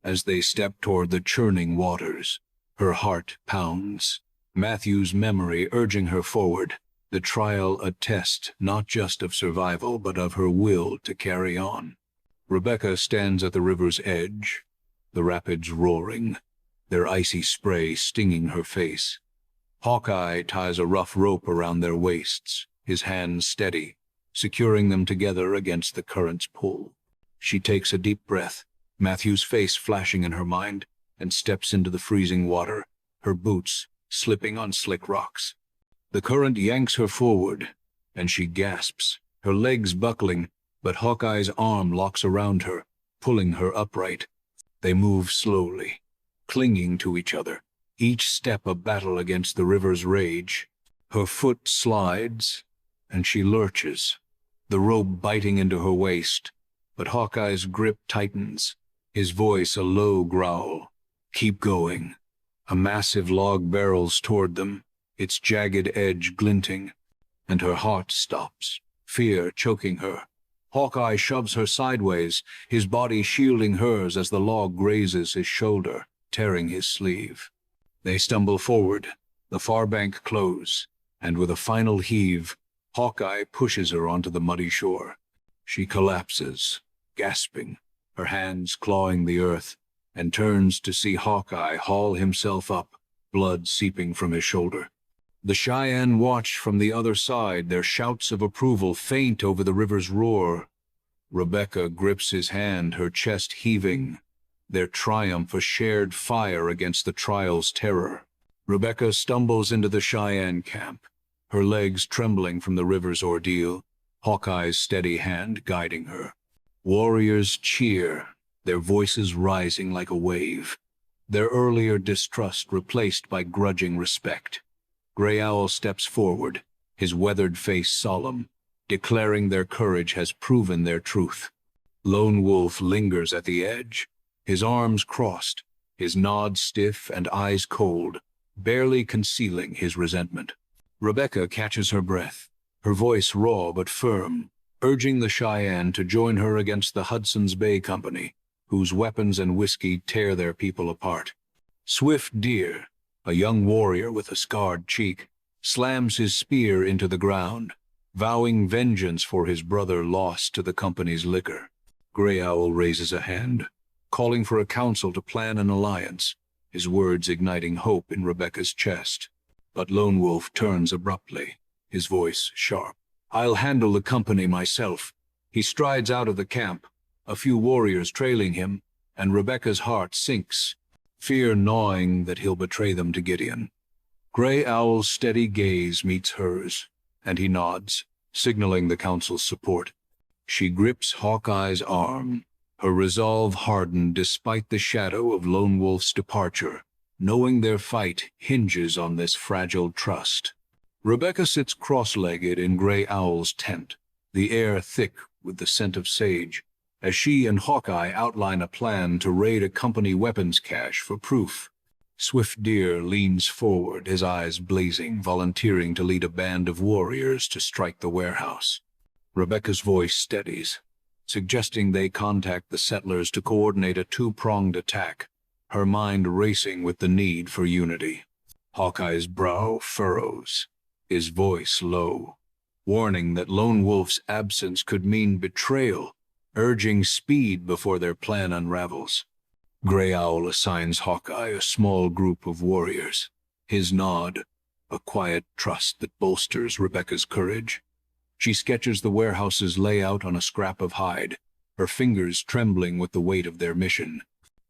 As they step toward the churning waters, Her heart pounds, Matthew's memory urging her forward, the trial a test not just of survival but of her will to carry on. Rebecca stands at the river's edge, the rapids roaring, their icy spray stinging her face. Hawkeye ties a rough rope around their waists, his hands steady, securing them together against the current's pull. She takes a deep breath, Matthew's face flashing in her mind, and steps into the freezing water, her boots slipping on slick rocks. The current yanks her forward, and she gasps, her legs buckling, but Hawkeye's arm locks around her, pulling her upright. They move slowly, clinging to each other, each step a battle against the river's rage. Her foot slides, and she lurches, the rope biting into her waist, but Hawkeye's grip tightens, his voice a low growl. Keep going. A massive log barrels toward them, its jagged edge glinting, and her heart stops, fear choking her. Hawkeye shoves her sideways, his body shielding hers as the log grazes his shoulder, tearing his sleeve. They stumble forward, the far bank close, and with a final heave, Hawkeye pushes her onto the muddy shore. She collapses, gasping, her hands clawing the earth, and turns to see Hawkeye haul himself up, blood seeping from his shoulder. The Cheyenne watch from the other side, their shouts of approval faint over the river's roar. Rebecca grips his hand, her chest heaving, their triumph a shared fire against the trial's terror. Rebecca stumbles into the Cheyenne camp, her legs trembling from the river's ordeal, Hawkeye's steady hand guiding her. Warriors cheer, their voices rising like a wave, their earlier distrust replaced by grudging respect. Gray Owl steps forward, his weathered face solemn, declaring their courage has proven their truth. Lone Wolf lingers at the edge, his arms crossed, his nod stiff and eyes cold, barely concealing his resentment. Rebecca catches her breath, her voice raw but firm, urging the Cheyenne to join her against the Hudson's Bay Company, whose weapons and whiskey tear their people apart. Swift Deer, a young warrior with a scarred cheek, slams his spear into the ground, vowing vengeance for his brother lost to the company's liquor. Gray Owl raises a hand, calling for a council to plan an alliance, his words igniting hope in Rebecca's chest. But Lone Wolf turns abruptly, his voice sharp. I'll handle the company myself. He strides out of the camp, a few warriors trailing him, and Rebecca's heart sinks, fear gnawing that he'll betray them to Gideon. Gray Owl's steady gaze meets hers, and he nods, signaling the council's support. She grips Hawkeye's arm, her resolve hardened despite the shadow of Lone Wolf's departure, knowing their fight hinges on this fragile trust. Rebecca sits cross-legged in Gray Owl's tent, the air thick with the scent of sage, as she and Hawkeye outline a plan to raid a company weapons cache for proof. Swift Deer leans forward, his eyes blazing, volunteering to lead a band of warriors to strike the warehouse. Rebecca's voice steadies, suggesting they contact the settlers to coordinate a two-pronged attack, her mind racing with the need for unity. Hawkeye's brow furrows, his voice low, warning that Lone Wolf's absence could mean betrayal, urging speed before their plan unravels. Gray Owl assigns Hawkeye a small group of warriors, his nod, a quiet trust that bolsters Rebecca's courage. She sketches the warehouse's layout on a scrap of hide, her fingers trembling with the weight of their mission.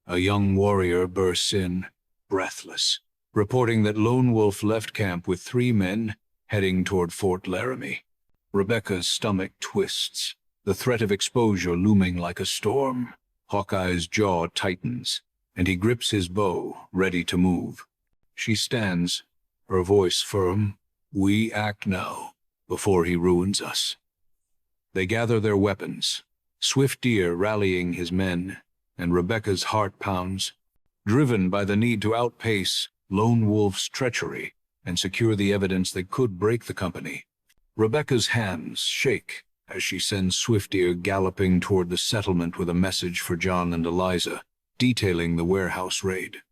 A young warrior bursts in, breathless, reporting that Lone Wolf left camp with 3 men heading toward Fort Laramie. Rebecca's stomach twists, the threat of exposure looming like a storm. Hawkeye's jaw tightens, and he grips his bow, ready to move. She stands, her voice firm. We act now, before he ruins us. They gather their weapons, Swift Deer rallying his men, and Rebecca's heart pounds, driven by the need to outpace Lone Wolf's treachery and secure the evidence that could break the company. Rebecca's hands shake as she sends Swift Deer galloping toward the settlement with a message for John and Eliza, detailing the warehouse raid.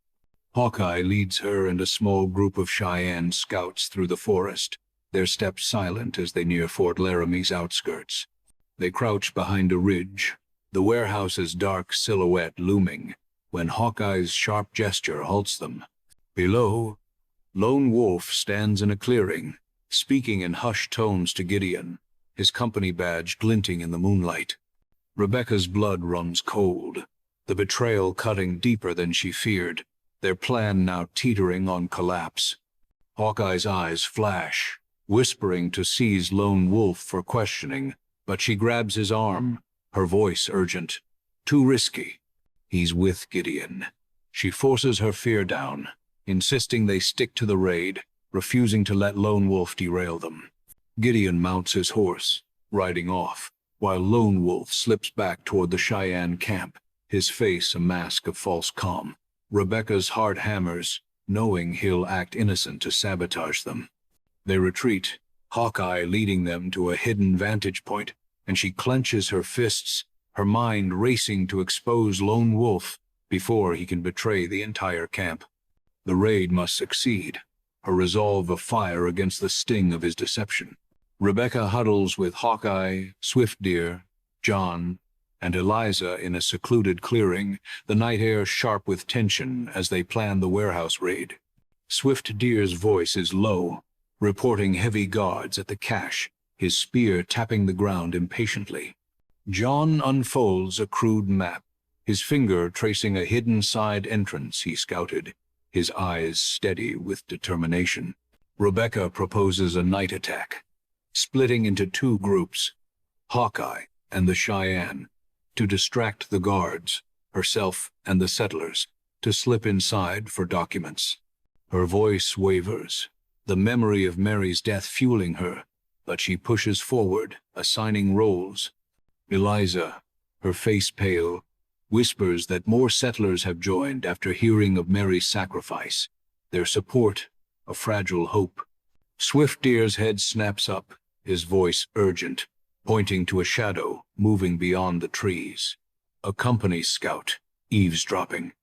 Hawkeye leads her and a small group of Cheyenne scouts through the forest, their steps silent as they near Fort Laramie's outskirts. They crouch behind a ridge, the warehouse's dark silhouette looming, when Hawkeye's sharp gesture halts them. Below, Lone Wolf stands in a clearing, speaking in hushed tones to Gideon, his company badge glinting in the moonlight. Rebecca's blood runs cold, the betrayal cutting deeper than she feared, their plan now teetering on collapse. Hawkeye's eyes flash, whispering to seize Lone Wolf for questioning, but she grabs his arm, her voice urgent. Too risky. He's with Gideon. She forces her fear down, insisting they stick to the raid, refusing to let Lone Wolf derail them. Gideon mounts his horse, riding off, while Lone Wolf slips back toward the Cheyenne camp, his face a mask of false calm. Rebecca's heart hammers, knowing he'll act innocent to sabotage them. They retreat, Hawkeye leading them to a hidden vantage point, and she clenches her fists, her mind racing to expose Lone Wolf before he can betray the entire camp. The raid must succeed, her resolve afire against the sting of his deception. Rebecca huddles with Hawkeye, Swiftdeer, John, and Eliza in a secluded clearing, the night air sharp with tension as they plan the warehouse raid. Swiftdeer's voice is low, reporting heavy guards at the cache, his spear tapping the ground impatiently. John unfolds a crude map, his finger tracing a hidden side entrance he scouted, his eyes steady with determination. Rebecca proposes a night attack, splitting into two groups, Hawkeye and the Cheyenne, to distract the guards, herself and the settlers, to slip inside for documents. Her voice wavers, the memory of Mary's death fueling her, but she pushes forward, assigning roles. Eliza, her face pale, whispers that more settlers have joined after hearing of Mary's sacrifice, their support a fragile hope. Swiftdeer's head snaps up, his voice urgent, pointing to a shadow moving beyond the trees. A company scout, eavesdropping.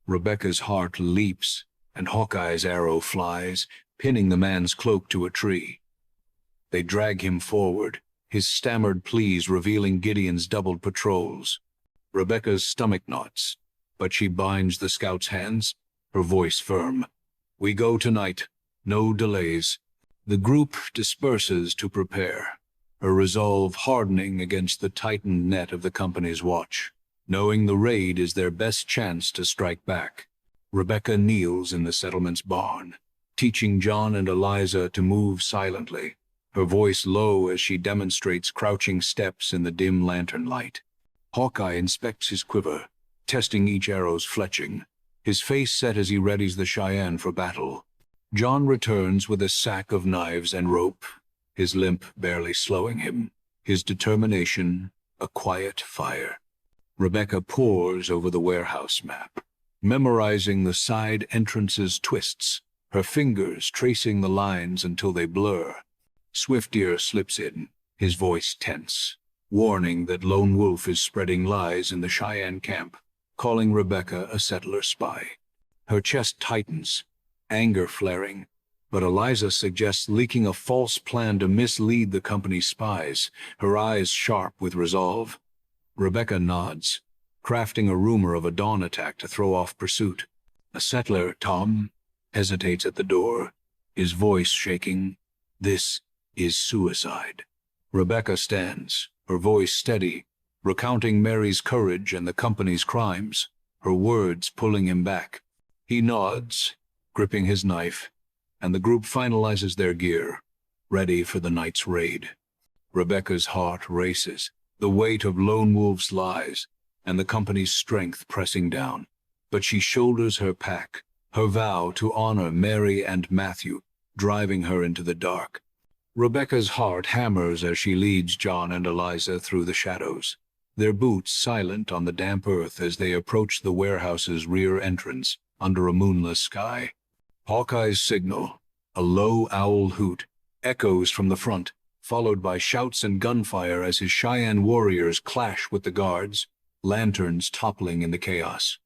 Rebecca's heart leaps, and Hawkeye's arrow flies, pinning the man's cloak to a tree. They drag him forward, his stammered pleas revealing Gideon's doubled patrols. Rebecca's stomach knots, but she binds the scout's hands, her voice firm. We go tonight, no delays. The group disperses to prepare, her resolve hardening against the tightened net of the company's watch, knowing the raid is their best chance to strike back. Rebecca kneels in the settlement's barn, teaching John and Eliza to move silently, her voice low as she demonstrates crouching steps in the dim lantern light. Hawkeye inspects his quiver, testing each arrow's fletching, his face set as he readies the Cheyenne for battle. John returns with a sack of knives and rope, his limp barely slowing him, his determination a quiet fire. Rebecca pores over the warehouse map, memorizing the side entrance's twists, her fingers tracing the lines until they blur. Swiftdeer slips in, his voice tense, warning that Lone Wolf is spreading lies in the Cheyenne camp, calling Rebecca a settler spy. Her chest tightens, anger flaring, but Eliza suggests leaking a false plan to mislead the company's spies, her eyes sharp with resolve. Rebecca nods, crafting a rumor of a dawn attack to throw off pursuit. A settler, Tom, hesitates at the door, his voice shaking. This is suicide. Rebecca stands, her voice steady, recounting Mary's courage and the company's crimes, her words pulling him back. He nods, gripping his knife, and the group finalizes their gear, ready for the night's raid. Rebecca's heart races, the weight of Lone Wolf's lies and the company's strength pressing down. But she shoulders her pack, her vow to honor Mary and Matthew, driving her into the dark. Rebecca's heart hammers as she leads John and Eliza through the shadows, their boots silent on the damp earth as they approach the warehouse's rear entrance under a moonless sky. Hawkeye's signal, a low owl hoot, echoes from the front, followed by shouts and gunfire as his Cheyenne warriors clash with the guards, lanterns toppling in the chaos.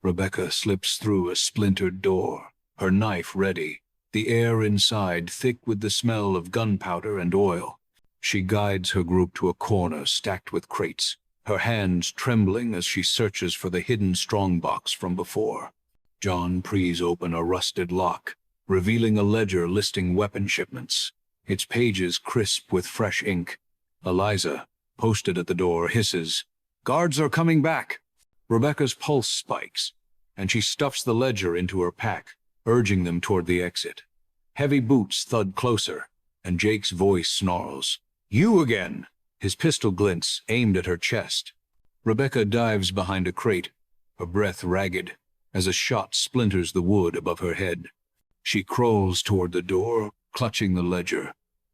Rebecca slips through a splintered door, her knife ready, the air inside thick with the smell of gunpowder and oil. She guides her group to a corner stacked with crates, her hands trembling as she searches for the hidden strongbox from before. John prees open a rusted lock, revealing a ledger listing weapon shipments, its pages crisp with fresh ink. Eliza, posted at the door, hisses, "Guards are coming back!" Rebecca's pulse spikes, and she stuffs the ledger into her pack, urging them toward the exit. Heavy boots thud closer, and Jake's voice snarls, "You again!" His pistol glints, aimed at her chest. Rebecca dives behind a crate, her breath ragged, as a shot splinters the wood above her head. She crawls toward the door, clutching the ledger,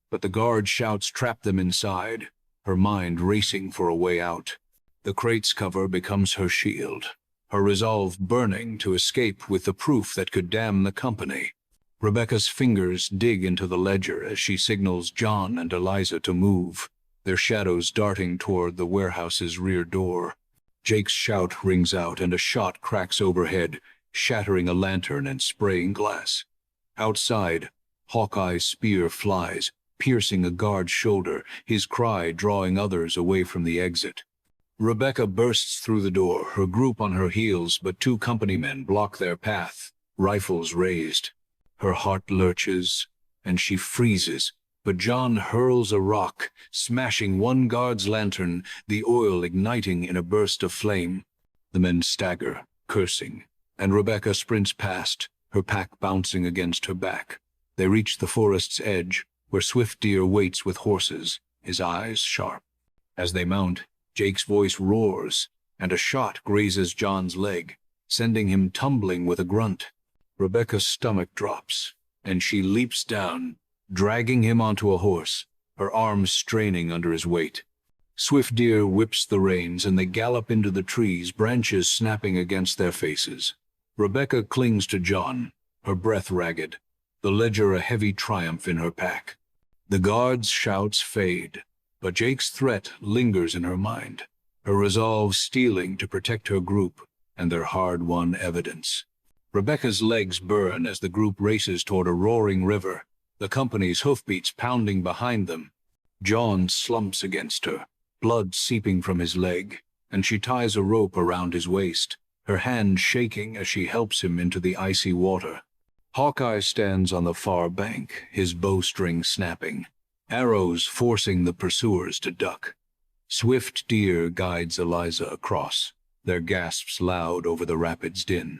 but the guard shouts trap them inside, her mind racing for a way out. The crate's cover becomes her shield, her resolve burning to escape with the proof that could damn the company. Rebecca's fingers dig into the ledger as she signals John and Eliza to move, their shadows darting toward the warehouse's rear door. Jake's shout rings out and a shot cracks overhead, shattering a lantern and spraying glass. Outside, Hawkeye's spear flies, piercing a guard's shoulder, his cry drawing others away from the exit. Rebecca bursts through the door, her group on her heels, but two company men block their path, rifles raised. Her heart lurches, and she freezes, but John hurls a rock, smashing one guard's lantern, the oil igniting in a burst of flame. The men stagger, cursing, and Rebecca sprints past, her pack bouncing against her back. They reach the forest's edge, where Swift Deer waits with horses, his eyes sharp. As they mount, Jake's voice roars, and a shot grazes John's leg, sending him tumbling with a grunt. Rebecca's stomach drops, and she leaps down, dragging him onto a horse, her arms straining under his weight. Swift Deer whips the reins, and they gallop into the trees, branches snapping against their faces. Rebecca clings to John, her breath ragged, the ledger a heavy triumph in her pack. The guards' shouts fade, but Jake's threat lingers in her mind, her resolve steeling to protect her group and their hard-won evidence. Rebecca's legs burn as the group races toward a roaring river, the company's hoofbeats pounding behind them. John slumps against her, blood seeping from his leg, and she ties a rope around his waist, her hand shaking as she helps him into the icy water. Hawkeye stands on the far bank, his bowstring snapping, arrows forcing the pursuers to duck. Swift Deer guides Eliza across, their gasps loud over the rapid's din.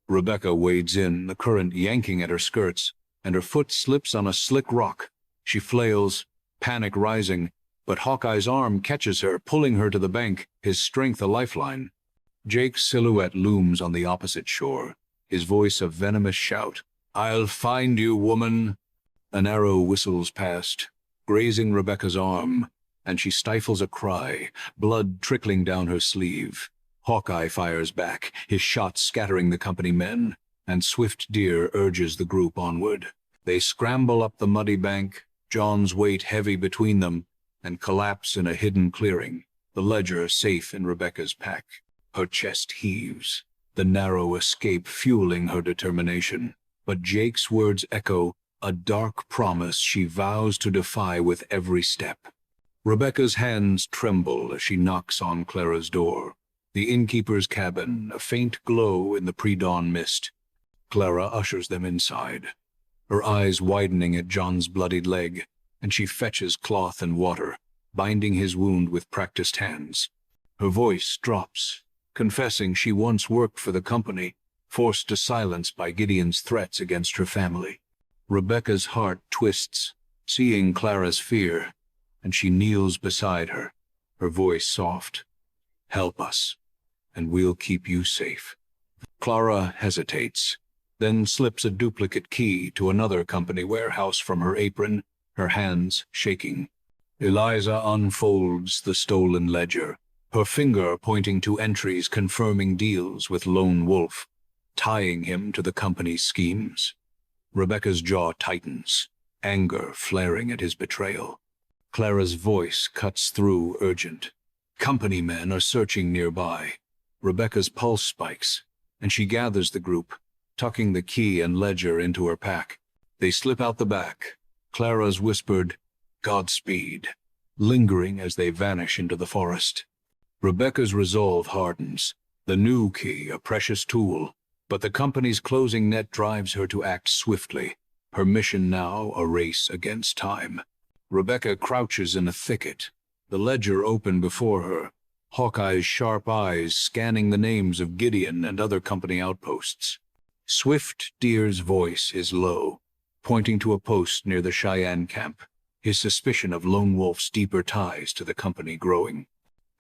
Rebecca wades in, the current yanking at her skirts, and her foot slips on a slick rock. She flails, panic rising, but Hawkeye's arm catches her, pulling her to the bank, his strength a lifeline. Jake's silhouette looms on the opposite shore, his voice a venomous shout. "I'll find you, woman!" An arrow whistles past, grazing Rebecca's arm, and she stifles a cry, blood trickling down her sleeve. Hawkeye fires back, his shot scattering the company men, and Swift Deer urges the group onward. They scramble up the muddy bank, John's weight heavy between them, and collapse in a hidden clearing, the ledger safe in Rebecca's pack. Her chest heaves, the narrow escape fueling her determination. But Jake's words echo, a dark promise she vows to defy with every step. Rebecca's hands tremble as she knocks on Clara's door. The innkeeper's cabin, a faint glow in the pre-dawn mist. Clara ushers them inside, her eyes widening at John's bloodied leg, and she fetches cloth and water, binding his wound with practiced hands. Her voice drops, confessing she once worked for the company, forced to silence by Gideon's threats against her family. Rebecca's heart twists, seeing Clara's fear, and she kneels beside her, her voice soft. "Help us, and we'll keep you safe." Clara hesitates, then slips a duplicate key to another company warehouse from her apron, her hands shaking. Eliza unfolds the stolen ledger, her finger pointing to entries confirming deals with Lone Wolf, tying him to the company's schemes. Rebecca's jaw tightens, anger flaring at his betrayal. Clara's voice cuts through, urgent. Company men are searching nearby. Rebecca's pulse spikes, and she gathers the group, tucking the key and ledger into her pack. They slip out the back. Clara's whispered, "Godspeed," lingering as they vanish into the forest. Rebecca's resolve hardens. The new key, a precious tool, but the company's closing net drives her to act swiftly. Her mission now, a race against time. Rebecca crouches in a thicket, the ledger open before her, Hawkeye's sharp eyes scanning the names of Gideon and other company outposts. Swift Deer's voice is low, pointing to a post near the Cheyenne camp, his suspicion of Lone Wolf's deeper ties to the company growing.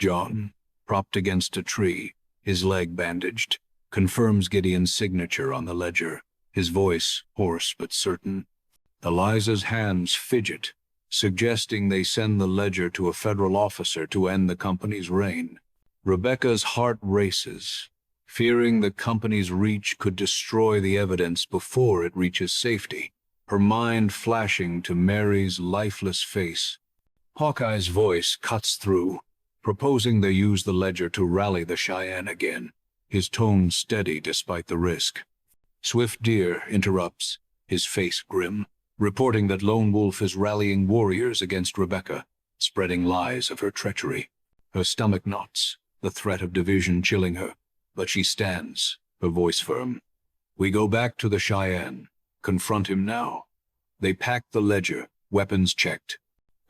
John, propped against a tree, his leg bandaged, confirms Gideon's signature on the ledger, his voice hoarse but certain. Eliza's hands fidget, suggesting they send the ledger to a federal officer to end the company's reign. Rebecca's heart races, fearing the company's reach could destroy the evidence before it reaches safety, her mind flashing to Mary's lifeless face. Hawkeye's voice cuts through, proposing they use the ledger to rally the Cheyenne again, his tone steady despite the risk. Swift Deer interrupts, his face grim, reporting that Lone Wolf is rallying warriors against Rebecca, spreading lies of her treachery. Her stomach knots, the threat of division chilling her, but she stands, her voice firm. We go back to the Cheyenne, confront him now. They pack the ledger, weapons checked,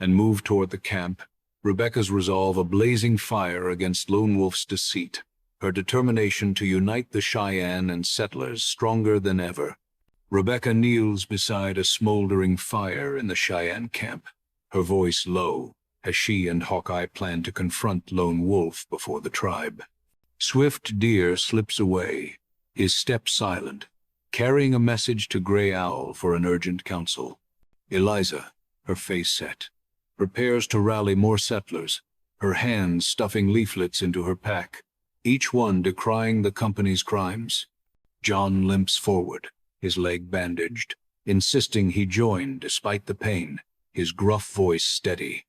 and move toward the camp, Rebecca's resolve a blazing fire against Lone Wolf's deceit, her determination to unite the Cheyenne and settlers stronger than ever. Rebecca kneels beside a smoldering fire in the Cheyenne camp, her voice low, as she and Hawkeye plan to confront Lone Wolf before the tribe. Swift Deer slips away, his step silent, carrying a message to Gray Owl for an urgent council. Eliza, her face set, prepares to rally more settlers, her hands stuffing leaflets into her pack, each one decrying the company's crimes. John limps forward, his leg bandaged, insisting he join despite the pain, his gruff voice steady.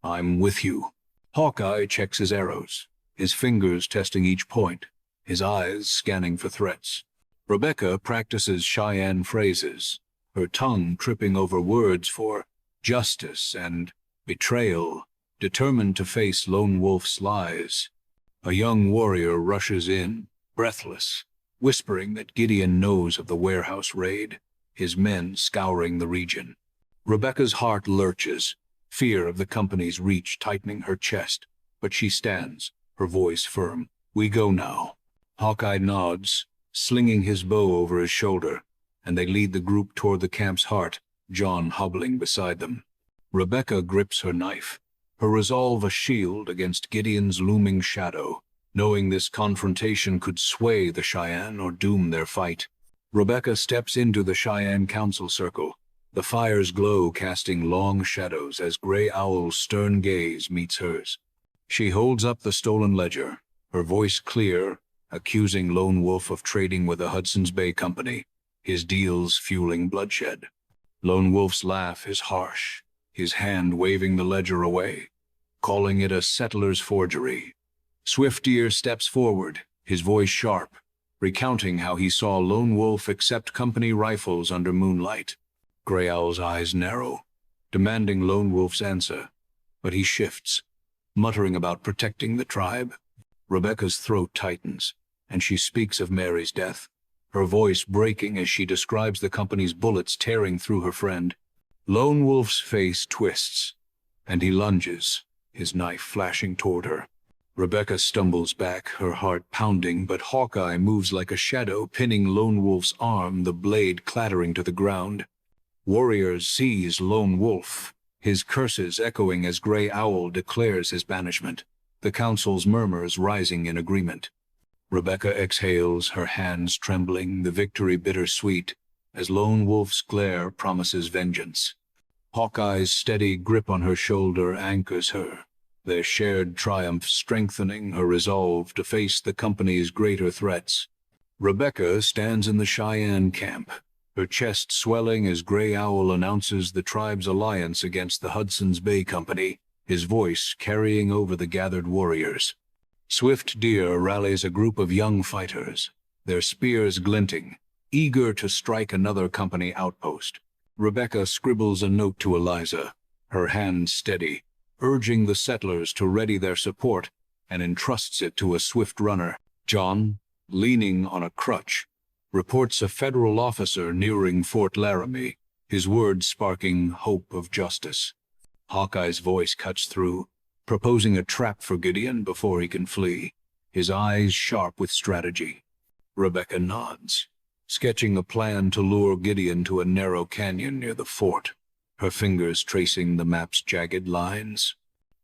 I'm with you. Hawkeye checks his arrows, his fingers testing each point, his eyes scanning for threats. Rebecca practices Cheyenne phrases, her tongue tripping over words for justice and betrayal, determined to face Lone Wolf's lies. A young warrior rushes in, breathless, whispering that Gideon knows of the warehouse raid, his men scouring the region. Rebecca's heart lurches, fear of the company's reach tightening her chest, but she stands, her voice firm. We go now. Hawkeye nods, slinging his bow over his shoulder, and they lead the group toward the camp's heart, John hobbling beside them. Rebecca grips her knife, her resolve a shield against Gideon's looming shadow, knowing this confrontation could sway the Cheyenne or doom their fight. Rebecca steps into the Cheyenne council circle, the fire's glow casting long shadows as Gray Owl's stern gaze meets hers. She holds up the stolen ledger, her voice clear, accusing Lone Wolf of trading with the Hudson's Bay Company, his deals fueling bloodshed. Lone Wolf's laugh is harsh, his hand waving the ledger away, calling it a settler's forgery. Swift Deer steps forward, his voice sharp, recounting how he saw Lone Wolf accept company rifles under moonlight. Gray Owl's eyes narrow, demanding Lone Wolf's answer, but he shifts, muttering about protecting the tribe. Rebecca's throat tightens, and she speaks of Mary's death, her voice breaking as she describes the company's bullets tearing through her friend. Lone Wolf's face twists, and he lunges, his knife flashing toward her. Rebecca stumbles back, her heart pounding, but Hawkeye moves like a shadow, pinning Lone Wolf's arm, the blade clattering to the ground. Warriors seize Lone Wolf, his curses echoing as Gray Owl declares his banishment, the council's murmurs rising in agreement. Rebecca exhales, her hands trembling, the victory bittersweet, as Lone Wolf's glare promises vengeance. Hawkeye's steady grip on her shoulder anchors her, their shared triumph strengthening her resolve to face the company's greater threats. Rebecca stands in the Cheyenne camp, her chest swelling as Gray Owl announces the tribe's alliance against the Hudson's Bay Company, his voice carrying over the gathered warriors. Swift Deer rallies a group of young fighters, their spears glinting, eager to strike another company outpost. Rebecca scribbles a note to Eliza, her hand steady, urging the settlers to ready their support, and entrusts it to a swift runner. John, leaning on a crutch, reports a federal officer nearing Fort Laramie, his words sparking hope of justice. Hawkeye's voice cuts through, proposing a trap for Gideon before he can flee, his eyes sharp with strategy. Rebecca nods, sketching a plan to lure Gideon to a narrow canyon near the fort, her fingers tracing the map's jagged lines.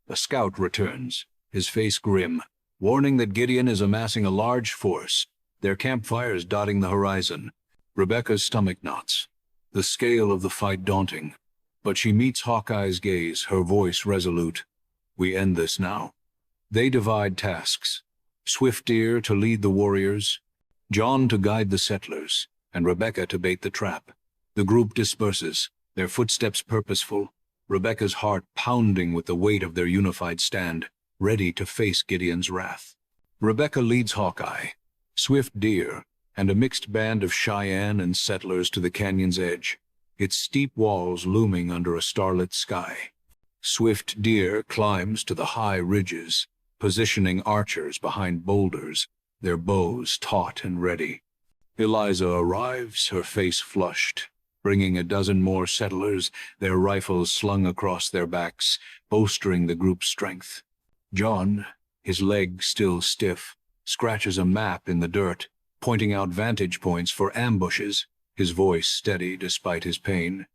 A scout returns, his face grim, warning that Gideon is amassing a large force, their campfires dotting the horizon. Rebecca's stomach knots, the scale of the fight daunting, but she meets Hawkeye's gaze, her voice resolute. We end this now. They divide tasks, Swift Deer to lead the warriors, John to guide the settlers, and Rebecca to bait the trap. The group disperses, their footsteps purposeful, Rebecca's heart pounding with the weight of their unified stand, ready to face Gideon's wrath. Rebecca leads Hawkeye, Swift Deer, and a mixed band of Cheyenne and settlers to the canyon's edge, its steep walls looming under a starlit sky. Swift Deer climbs to the high ridges, positioning archers behind boulders, their bows taut and ready. Eliza arrives, her face flushed, bringing a dozen more settlers, their rifles slung across their backs, bolstering the group's strength. John, his leg still stiff, scratches a map in the dirt, pointing out vantage points for ambushes, his voice steady despite his pain.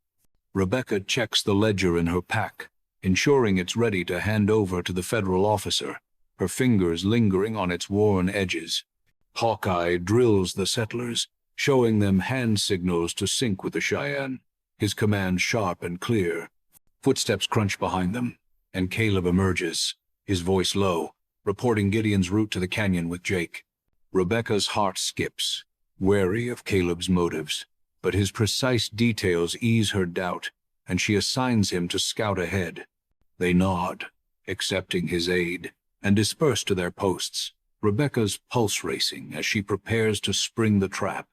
Rebecca checks the ledger in her pack, ensuring it's ready to hand over to the federal officer, her fingers lingering on its worn edges. Hawkeye drills the settlers, showing them hand signals to sync with the Cheyenne, his command sharp and clear. Footsteps crunch behind them, and Caleb emerges, his voice low, reporting Gideon's route to the canyon with Jake. Rebecca's heart skips, wary of Caleb's motives, but his precise details ease her doubt, and she assigns him to scout ahead. They nod, accepting his aid, and disperse to their posts, Rebecca's pulse racing as she prepares to spring the trap.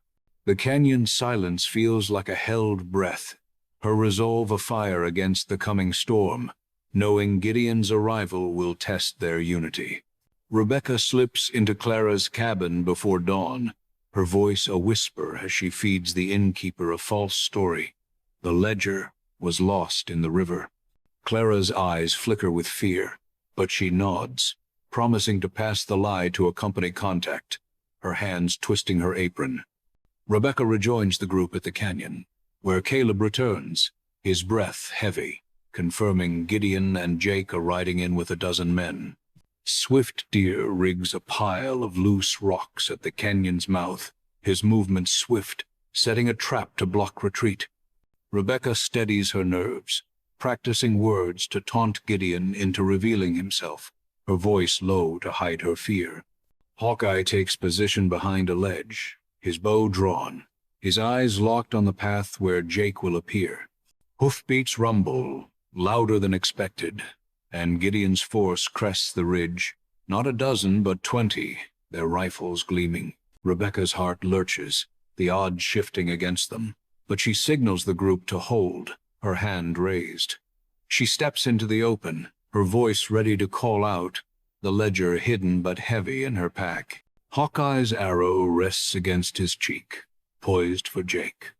The canyon's silence feels like a held breath, her resolve afire against the coming storm, knowing Gideon's arrival will test their unity. Rebecca slips into Clara's cabin before dawn, her voice a whisper as she feeds the innkeeper a false story. The ledger was lost in the river. Clara's eyes flicker with fear, but she nods, promising to pass the lie to a company contact, her hands twisting her apron. Rebecca rejoins the group at the canyon, where Caleb returns, his breath heavy, confirming Gideon and Jake are riding in with a dozen men. Swift Deer rigs a pile of loose rocks at the canyon's mouth, his movements swift, setting a trap to block retreat. Rebecca steadies her nerves, practicing words to taunt Gideon into revealing himself, her voice low to hide her fear. Hawkeye takes position behind a ledge, his bow drawn, his eyes locked on the path where Jake will appear. Hoofbeats rumble, louder than expected, and Gideon's force crests the ridge, not a dozen but 20, their rifles gleaming. Rebecca's heart lurches, the odds shifting against them, but she signals the group to hold, her hand raised. She steps into the open, her voice ready to call out, the ledger hidden but heavy in her pack. Hawkeye's arrow rests against his cheek, poised for Jake.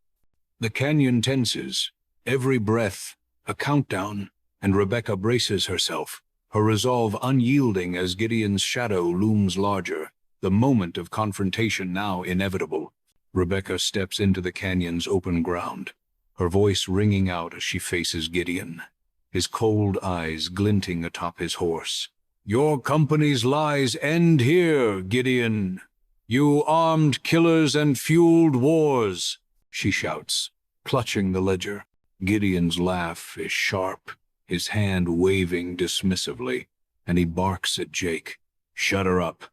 The canyon tenses, every breath a countdown, and Rebecca braces herself, her resolve unyielding as Gideon's shadow looms larger, the moment of confrontation now inevitable. Rebecca steps into the canyon's open ground, her voice ringing out as she faces Gideon, his cold eyes glinting atop his horse. "Your company's lies end here, Gideon. You armed killers and fueled wars," she shouts, clutching the ledger. Gideon's laugh is sharp, his hand waving dismissively, and he barks at Jake. "Shut her up."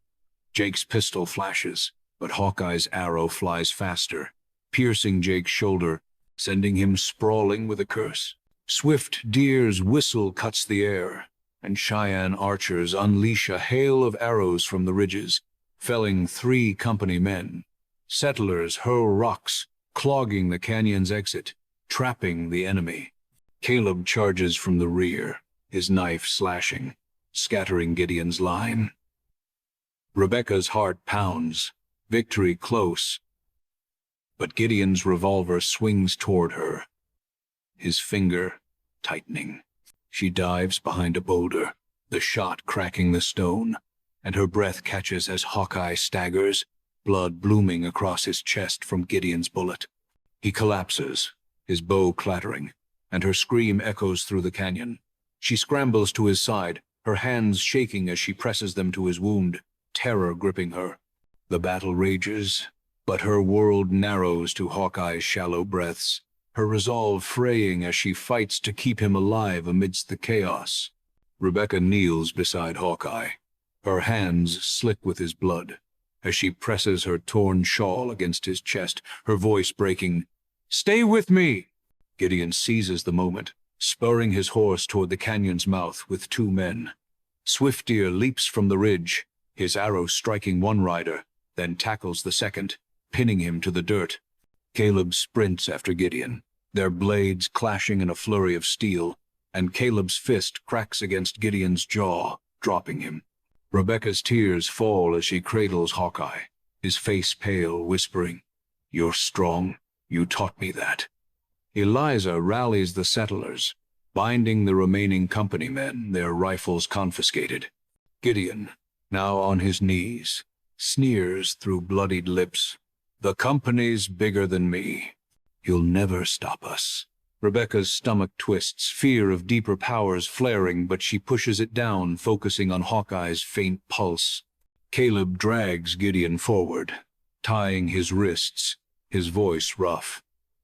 Jake's pistol flashes, but Hawkeye's arrow flies faster, piercing Jake's shoulder, sending him sprawling with a curse. Swift Deer's whistle cuts the air, and Cheyenne archers unleash a hail of arrows from the ridges, felling 3 company men. Settlers hurl rocks, clogging the canyon's exit, trapping the enemy. Caleb charges from the rear, his knife slashing, scattering Gideon's line. Rebecca's heart pounds, victory close. But Gideon's revolver swings toward her, his finger tightening. She dives behind a boulder, the shot cracking the stone, and her breath catches as Hawkeye staggers, blood blooming across his chest from Gideon's bullet. He collapses, his bow clattering, and her scream echoes through the canyon. She scrambles to his side, her hands shaking as she presses them to his wound, terror gripping her. The battle rages, but her world narrows to Hawkeye's shallow breaths, her resolve fraying as she fights to keep him alive amidst the chaos. Rebecca kneels beside Hawkeye, her hands slick with his blood, as she presses her torn shawl against his chest, her voice breaking, "Stay with me!" Gideon seizes the moment, spurring his horse toward the canyon's mouth with 2 men. Swift-Deer leaps from the ridge, his arrow striking one rider, then tackles the second, pinning him to the dirt. Caleb sprints after Gideon, their blades clashing in a flurry of steel, and Caleb's fist cracks against Gideon's jaw, dropping him. Rebecca's tears fall as she cradles Hawkeye, his face pale, whispering, "You're strong. You taught me that." Eliza rallies the settlers, binding the remaining company men, their rifles confiscated. Gideon, now on his knees, sneers through bloodied lips, "The company's bigger than me. You'll never stop us." Rebecca's stomach twists, fear of deeper powers flaring, but she pushes it down, focusing on Hawkeye's faint pulse. Caleb drags Gideon forward, tying his wrists, his voice rough.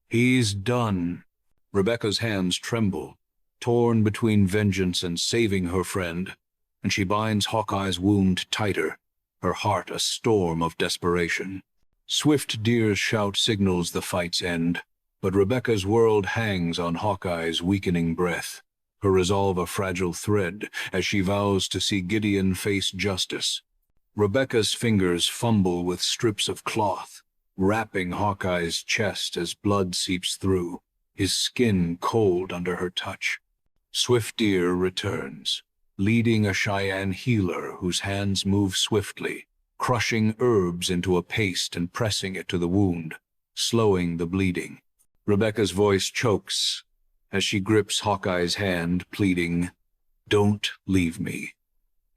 "He's done." Rebecca's hands tremble, torn between vengeance and saving her friend, and she binds Hawkeye's wound tighter, her heart a storm of desperation. Swift-Deer's shout signals the fight's end, but Rebecca's world hangs on Hawkeye's weakening breath, her resolve a fragile thread as she vows to see Gideon face justice. Rebecca's fingers fumble with strips of cloth, wrapping Hawkeye's chest as blood seeps through, his skin cold under her touch. Swift-Deer returns, leading a Cheyenne healer whose hands move swiftly, crushing herbs into a paste and pressing it to the wound, slowing the bleeding. Rebecca's voice chokes as she grips Hawkeye's hand, pleading, "Don't leave me."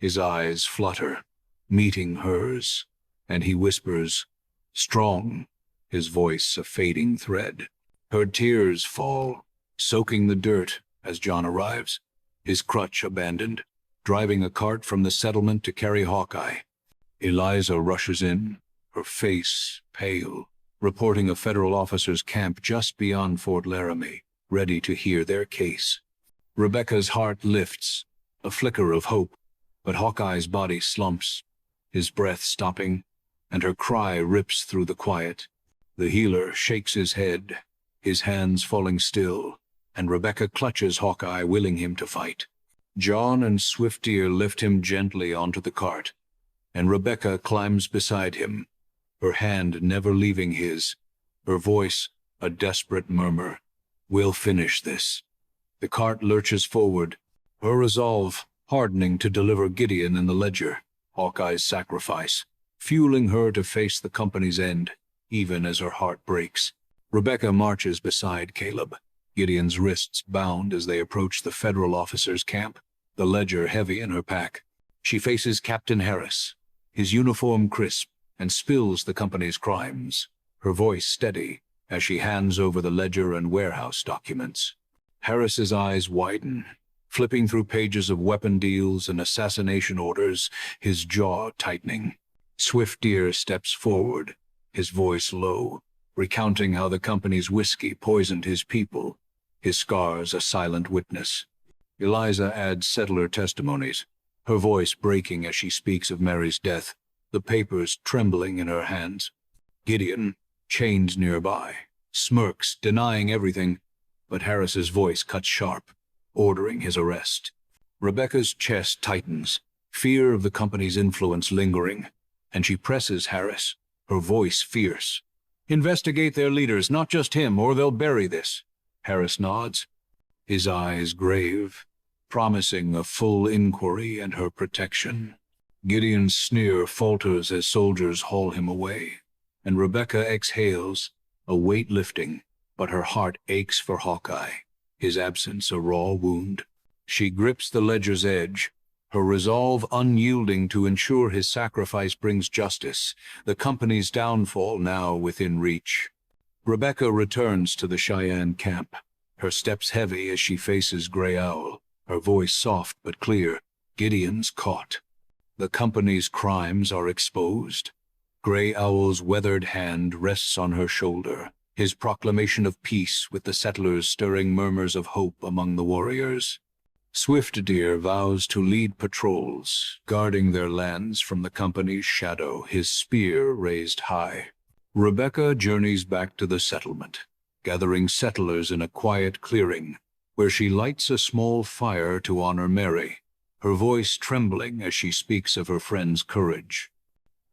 His eyes flutter, meeting hers, and he whispers, "Strong," his voice a fading thread. Her tears fall, soaking the dirt as John arrives, his crutch abandoned, driving a cart from the settlement to carry Hawkeye. Eliza rushes in, her face pale, reporting a federal officer's camp just beyond Fort Laramie, ready to hear their case. Rebecca's heart lifts, a flicker of hope, but Hawkeye's body slumps, his breath stopping, and her cry rips through the quiet. The healer shakes his head, his hands falling still, and Rebecca clutches Hawkeye, willing him to fight. John and Swift-Deer lift him gently onto the cart, and Rebecca climbs beside him, her hand never leaving his, her voice a desperate murmur, "We'll finish this." The cart lurches forward, her resolve hardening to deliver Gideon in the ledger, Hawkeye's sacrifice, fueling her to face the company's end, even as her heart breaks. Rebecca marches beside Caleb, Gideon's wrists bound as they approach the federal officer's camp, the ledger heavy in her pack. She faces Captain Harris, his uniform crisp, and spills the company's crimes, her voice steady as she hands over the ledger and warehouse documents. Harris's eyes widen, flipping through pages of weapon deals and assassination orders, his jaw tightening. Swift-Deer steps forward, his voice low, recounting how the company's whiskey poisoned his people, his scars a silent witness. Eliza adds settler testimonies, her voice breaking as she speaks of Mary's death, the papers trembling in her hands. Gideon, chained nearby, smirks, denying everything, but Harris's voice cuts sharp, ordering his arrest. Rebecca's chest tightens, fear of the company's influence lingering, and she presses Harris, her voice fierce. "Investigate their leaders, not just him, or they'll bury this." Harris nods, his eyes grave, promising a full inquiry and her protection. Gideon's sneer falters as soldiers haul him away, and Rebecca exhales, a weight lifting, but her heart aches for Hawkeye, his absence a raw wound. She grips the ledger's edge, her resolve unyielding to ensure his sacrifice brings justice, the company's downfall now within reach. Rebecca returns to the Cheyenne camp, her steps heavy as she faces Gray Owl, her voice soft but clear. Gideon's caught. The company's crimes are exposed. Gray Owl's weathered hand rests on her shoulder, his proclamation of peace with the settlers stirring murmurs of hope among the warriors. Swift Deer vows to lead patrols, guarding their lands from the company's shadow, his spear raised high. Rebecca journeys back to the settlement, gathering settlers in a quiet clearing, where she lights a small fire to honor Mary, her voice trembling as she speaks of her friend's courage.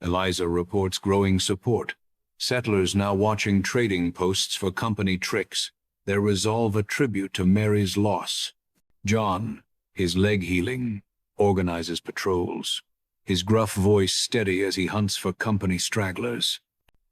Eliza reports growing support, settlers now watching trading posts for company tricks, their resolve a tribute to Mary's loss. John, his leg healing, organizes patrols, his gruff voice steady as he hunts for company stragglers.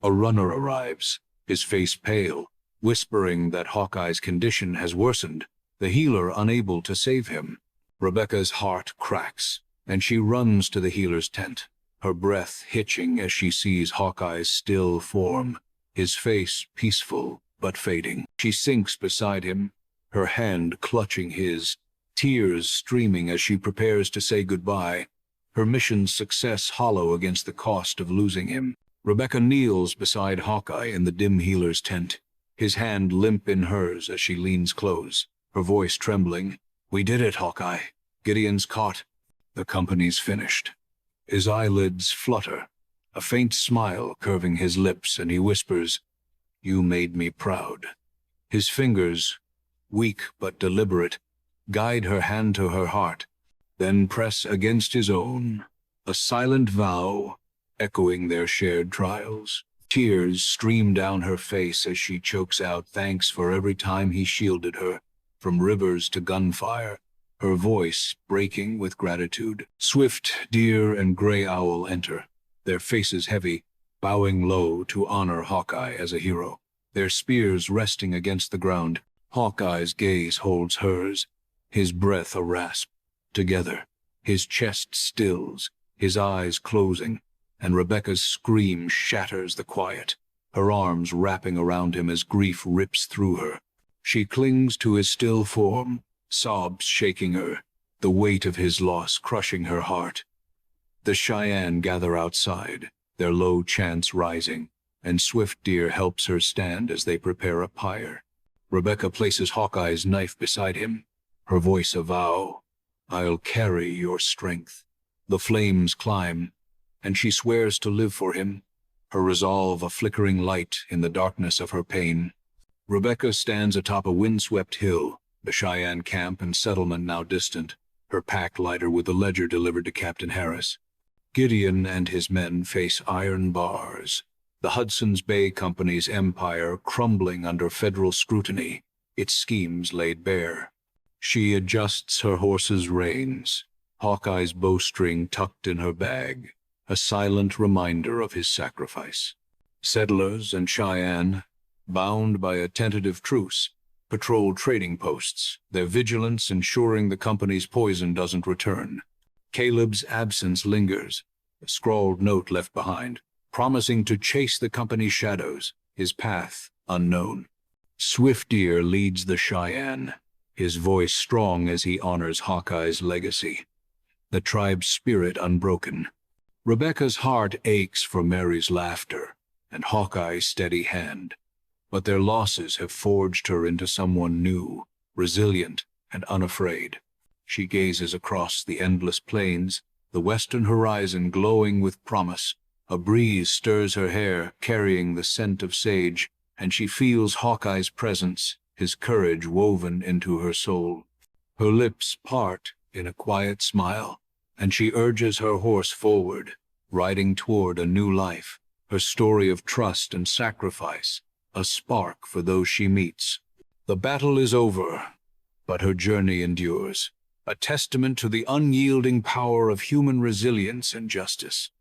A runner arrives, his face pale, whispering that Hawkeye's condition has worsened, the healer unable to save him. Rebecca's heart cracks, and she runs to the healer's tent, her breath hitching as she sees Hawkeye's still form, his face peaceful but fading. She sinks beside him, her hand clutching his, tears streaming as she prepares to say goodbye, her mission's success hollow against the cost of losing him. Rebecca kneels beside Hawkeye in the dim healer's tent, his hand limp in hers as she leans close, her voice trembling. "We did it, Hawkeye. Gideon's caught. The company's finished." His eyelids flutter, a faint smile curving his lips, and he whispers, "You made me proud." His fingers, weak but deliberate, guide her hand to her heart, then press against his own, a silent vow, echoing their shared trials. Tears stream down her face as she chokes out thanks for every time he shielded her, from rivers to gunfire, her voice breaking with gratitude. Swift Deer and Gray Owl enter, their faces heavy, bowing low to honor Hawkeye as a hero, their spears resting against the ground. Hawkeye's gaze holds hers, his breath a rasp. Together, his chest stills, his eyes closing, and Rebecca's scream shatters the quiet, her arms wrapping around him as grief rips through her. She clings to his still form, sobs shaking her, the weight of his loss crushing her heart. The Cheyenne gather outside, their low chants rising, and Swift Deer helps her stand as they prepare a pyre. Rebecca places Hawkeye's knife beside him, her voice a vow, "I'll carry your strength." The flames climb, and she swears to live for him, her resolve a flickering light in the darkness of her pain. Rebecca stands atop a windswept hill, the Cheyenne camp and settlement now distant, her pack lighter with the ledger delivered to Captain Harris. Gideon and his men face iron bars, the Hudson's Bay Company's empire crumbling under federal scrutiny, its schemes laid bare. She adjusts her horse's reins, Hawkeye's bowstring tucked in her bag, a silent reminder of his sacrifice. Settlers and Cheyenne, bound by a tentative truce, patrol trading posts, their vigilance ensuring the company's poison doesn't return. Caleb's absence lingers, a scrawled note left behind, promising to chase the company's shadows, his path unknown. Swift Deer leads the Cheyenne, his voice strong as he honors Hawkeye's legacy, the tribe's spirit unbroken. Rebecca's heart aches for Mary's laughter and Hawkeye's steady hand, but their losses have forged her into someone new, resilient and unafraid. She gazes across the endless plains, the western horizon glowing with promise. A breeze stirs her hair, carrying the scent of sage, and she feels Hawkeye's presence, his courage woven into her soul. Her lips part in a quiet smile, and she urges her horse forward, riding toward a new life, her story of trust and sacrifice, a spark for those she meets. The battle is over, but her journey endures, a testament to the unyielding power of human resilience and justice.